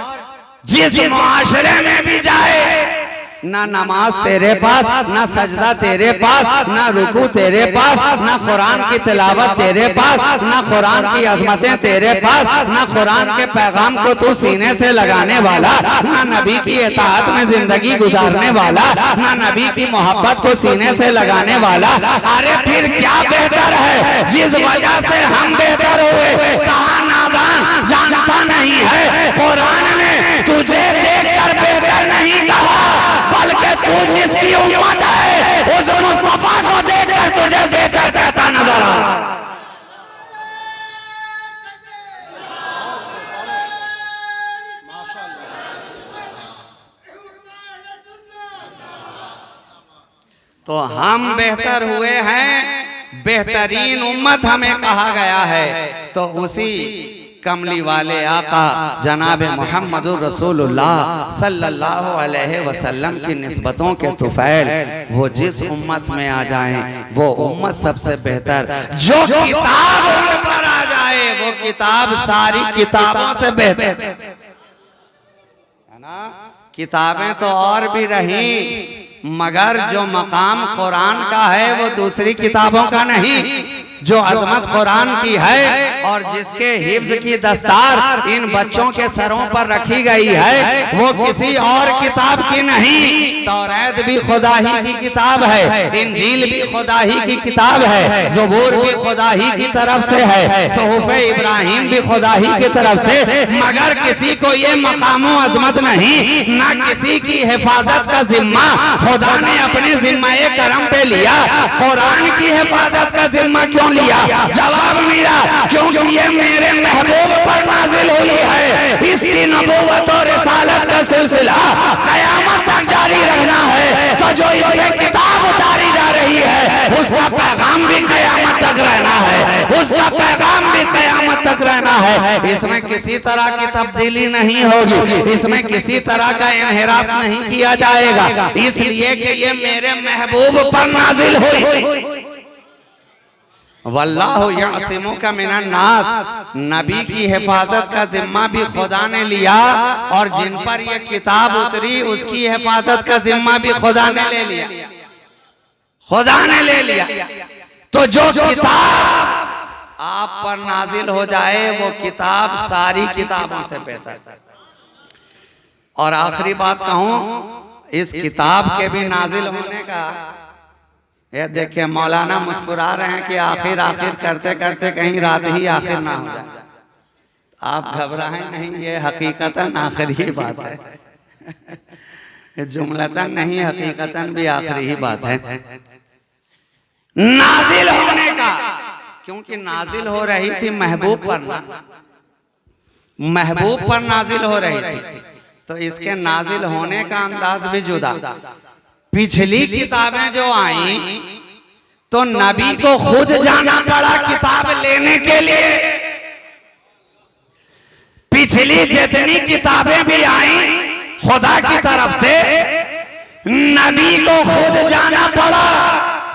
जिस मुआशरे में भी जाए ना नमाज तेरे पास, ना सजदा तेरे पास, ना रुकू तेरे पास, ना कुरान की तिलावत तेरे पास, ना कुरान की अजमतें तेरे पास, ना कुरान के पैगाम को तू सीने से लगाने वाला, ना नबी की इताअत में जिंदगी गुजारने वाला, ना नबी की मोहब्बत को सीने से लगाने वाला। अरे फिर क्या बेहतर है जिस वजह से हम बेहतर हुए? कहा नादान जानता नहीं है, कुरान ने तुझे देखकर बेहतर नहीं कहा, बल्कि तू जिसकी उम्मत है उस मुस्तफा को देखकर तुझे बेहतर कहता नजर आ रहा। तो हम बेहतर हुए हैं, बेहतरीन उम्मत हमें कहा गया है। तो उसी कमली वाले आका जनाब मोहम्मदुर रसूलुल्लाह सल्लल्लाहु अलैहि वसल्लम की निस्बतों के तुफैल वो जिस उम्मत में आ जाएं वो उम्मत सबसे बेहतर। जो किताब उन पर आ जाए वो किताब सारी किताबों से बेहतर है ना। किताबें तो और भी रही, मगर जो मकाम कुरान का है वो दूसरी किताबों का नहीं। जो अजमत कुरान की है और जिसके हिफ्ज की दस्तार इन बच्चों के सरों पर रखी गई है वो किसी और किताब की नहीं। तौरात भी खुदा ही की किताब है, इंजील भी खुदा ही की किताब है, ज़बूर भी खुदा ही की तरफ से है, सुहूफ़े इब्राहिम भी खुदा ही की तरफ से। मगर किसी को ये मकामो अजमत नहीं, ना किसी की हिफाजत का जिम्मा खुदा ने अपने जिम्मे करम पे लिया। कुरान की हिफाजत का जिम्मा क्यों लिया? जवाब मेरा, क्योंकि ये मेरे महबूब पर नाजिल हुई है। इसकी नबूवत और रिसालत का सिलसिला क़यामत तक जारी रहना है। तो जो ये किताब उतारी जा रही है उसका पैगाम भी क़यामत तक रहना है, उसका पैगाम भी क़यामत तक रहना है। इसमें किसी तरह की तब्दीली नहीं होगी, इसमें किसी तरह का इन्हिराफ नहीं किया जाएगा, इसलिए कि ये मेरे महबूब पर नाजिल हुई। वल्लाहु यअसिमुका मिनन नास, नबी की हिफाजत का जिम्मा भी खुदा ने लिया और जिन पर यह किताब उतरी उसकी हिफाजत का जिम्मा भी खुदा ने ले लिया, खुदा ने ले लिया। तो जो किताब आप पर नाजिल हो जाए वो किताब सारी किताबों से बेहतर। और आखिरी बात कहूं, इस किताब के भी नाजिल होने का, ये देखिए मौलाना मुस्कुरा रहे हैं कि आखिर आखिर करते करते कहीं रात ही आखिर ना हो जाए। आप घबराएं नहीं, ये हकीकतन आखिरी ही बात है, जुमलतन नहीं, हकीकतन भी आखिरी ही बात है नाजिल होने का। क्योंकि नाजिल हो रही थी महबूब पर, महबूब पर नाजिल हो रही थी, तो इसके नाजिल होने का अंदाज भी जुदा। पिछली किताबें जो आई तो नबी को खुद जाना पड़ा किताब लेने के लिए। पिछली जितनी किताबें भी आई खुदा की तरफ से, नबी को खुद जाना पड़ा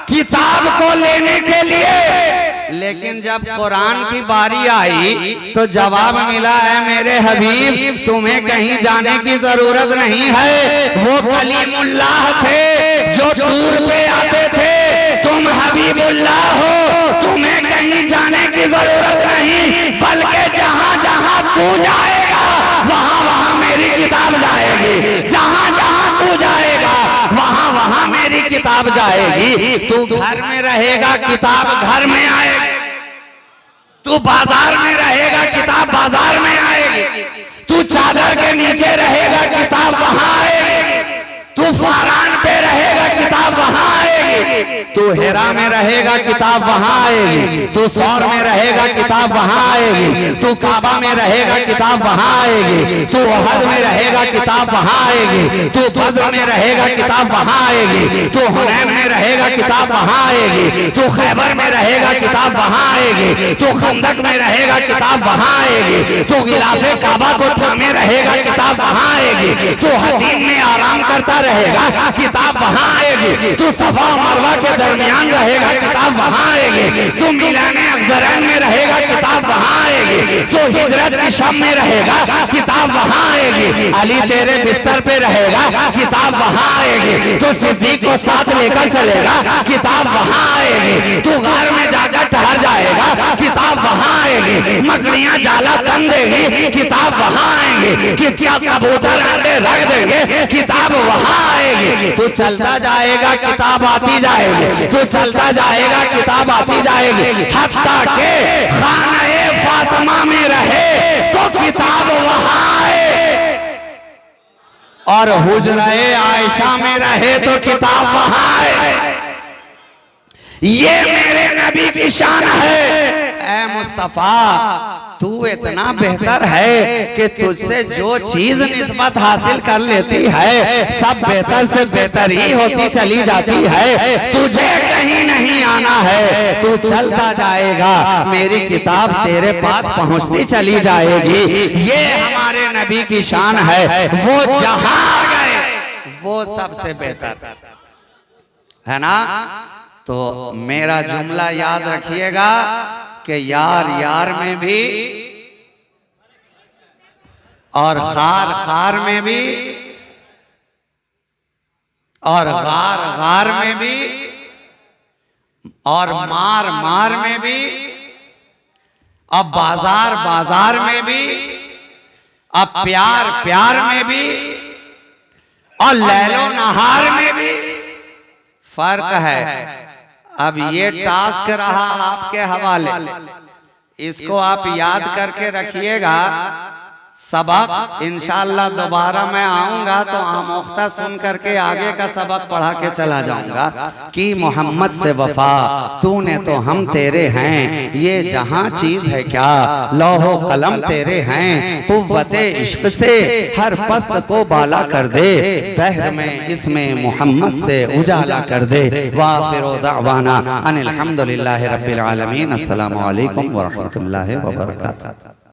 किताब को लेने के लिए। लेकिन जब कुरान की बारी आई तो जवाब मिला है मेरे हबीब तुम्हें कहीं जाने की जरूरत नहीं है। वो कलीमुल्लाह थे जो दूर पे आते थे, तुम हबीबुल्लाह हो, तुम्हें कहीं जाने की जरूरत नहीं, बल्कि जहां जहां तू जाएगा वहां वहां मेरी किताब जाएगी, जहां जहां तू जाएगा वहां वहां मेरी किताब जाएगी। तू घर में रहेगा किताब घर में आएगी, तू बाजार में रहेगा किताब बाजार में आएगी, तू चादर के नीचे रहेगा किताब वहां आएगी, तू फरान पे रहेगा किताब वहां आएगी। तू हिरा में रहेगा किताब वहां आएगी, तू सौर में रहेगा किताब वहां आएगी, तू काबा में रहेगा किताब वहां आएगी, तू उहद में रहेगा किताब वहां आएगी, तू बद्र में रहेगा किताब वहां आएगी, तू हुनैन में रहेगा किताब वहां आएगी, तू खैबर में रहेगा किताब वहां आएगी, तू खंदक में रहेगा किताब वहां आएगी, तू गिलाफे काबा को थामे रहेगा किताब वहां आएगी, तू हदीम में आराम करता रहेगा किताब वहां आएगी, तू सफा मरवा के दरमियान रहेगा किताब वहां आएगी, तू मिलाने अफजरैन में रहेगा किताब वहां आएगी, तू हिजरत की शब में रहेगा किताब वहां आएगी, अली तेरे बिस्तर पे रहेगा किताब वहां आएगी, तू सिद्दीक को साथ लेकर चलेगा किताब वहां आएगी, तू घर में जाकर ठहर जाएगा किताब वहां आएगी, मकड़ियां जाला तन देगी किताब वहां आएंगी, कि क्या कबूतर अंडे रख देंगे किताब वहां आएगी, तू चलता जाएगा किताब आती जाएगी, तू चलता जाएगा किताब आती जाएगी, हत्ता के खाने फातिमा में रहे तो किताब वहां आए, और हुजरे आयशा में रहे तो किताब वहां आए। ये मेरे नबी की शान है। ऐ मुस्तफा, तू इतना बेहतर है कि तुझसे जो चीज निस्बत हासिल कर लेती है सब बेहतर से बेहतर ही होती चली जाती है, तुझे कहीं नहीं आना है, तू चलता जाएगा मेरी किताब तेरे पास पहुंचती चली जाएगी। ये हमारे नबी की शान है, वो जहां गए वो सबसे बेहतर है ना। तो मेरा जुमला याद रखिएगा कि यार यार में भी और खार खार में भी और गार गार में भी और मार मार में भी, अब बाजार बाजार में भी, अब प्यार प्यार में भी, और लैलो नहार में भी फर्क है। अब ये टास्क रहा आपके हवाले, इसको आप याद करके रखिएगा। सबक इंशाअल्लाह दोबारा मैं आऊंगा तो आमोख्ता सुन करके आगे का सबक पढ़ा के चला जाऊंगा कि मोहम्मद से वफा तूने तो हम तेरे हैं, ये जहां चीज है क्या लौहो कलम तेरे हैं, कुव्वते इश्क से हर पस्त को बाला कर दे, दहर में इसमें मोहम्मद से उजाला कर दे। वाखिरु दावाना अनिल हम्दुलिल्लाहि रब्बिल आलमीन। अस्सलामु अलैकुम व रहमतुल्लाहि व बरकातहू।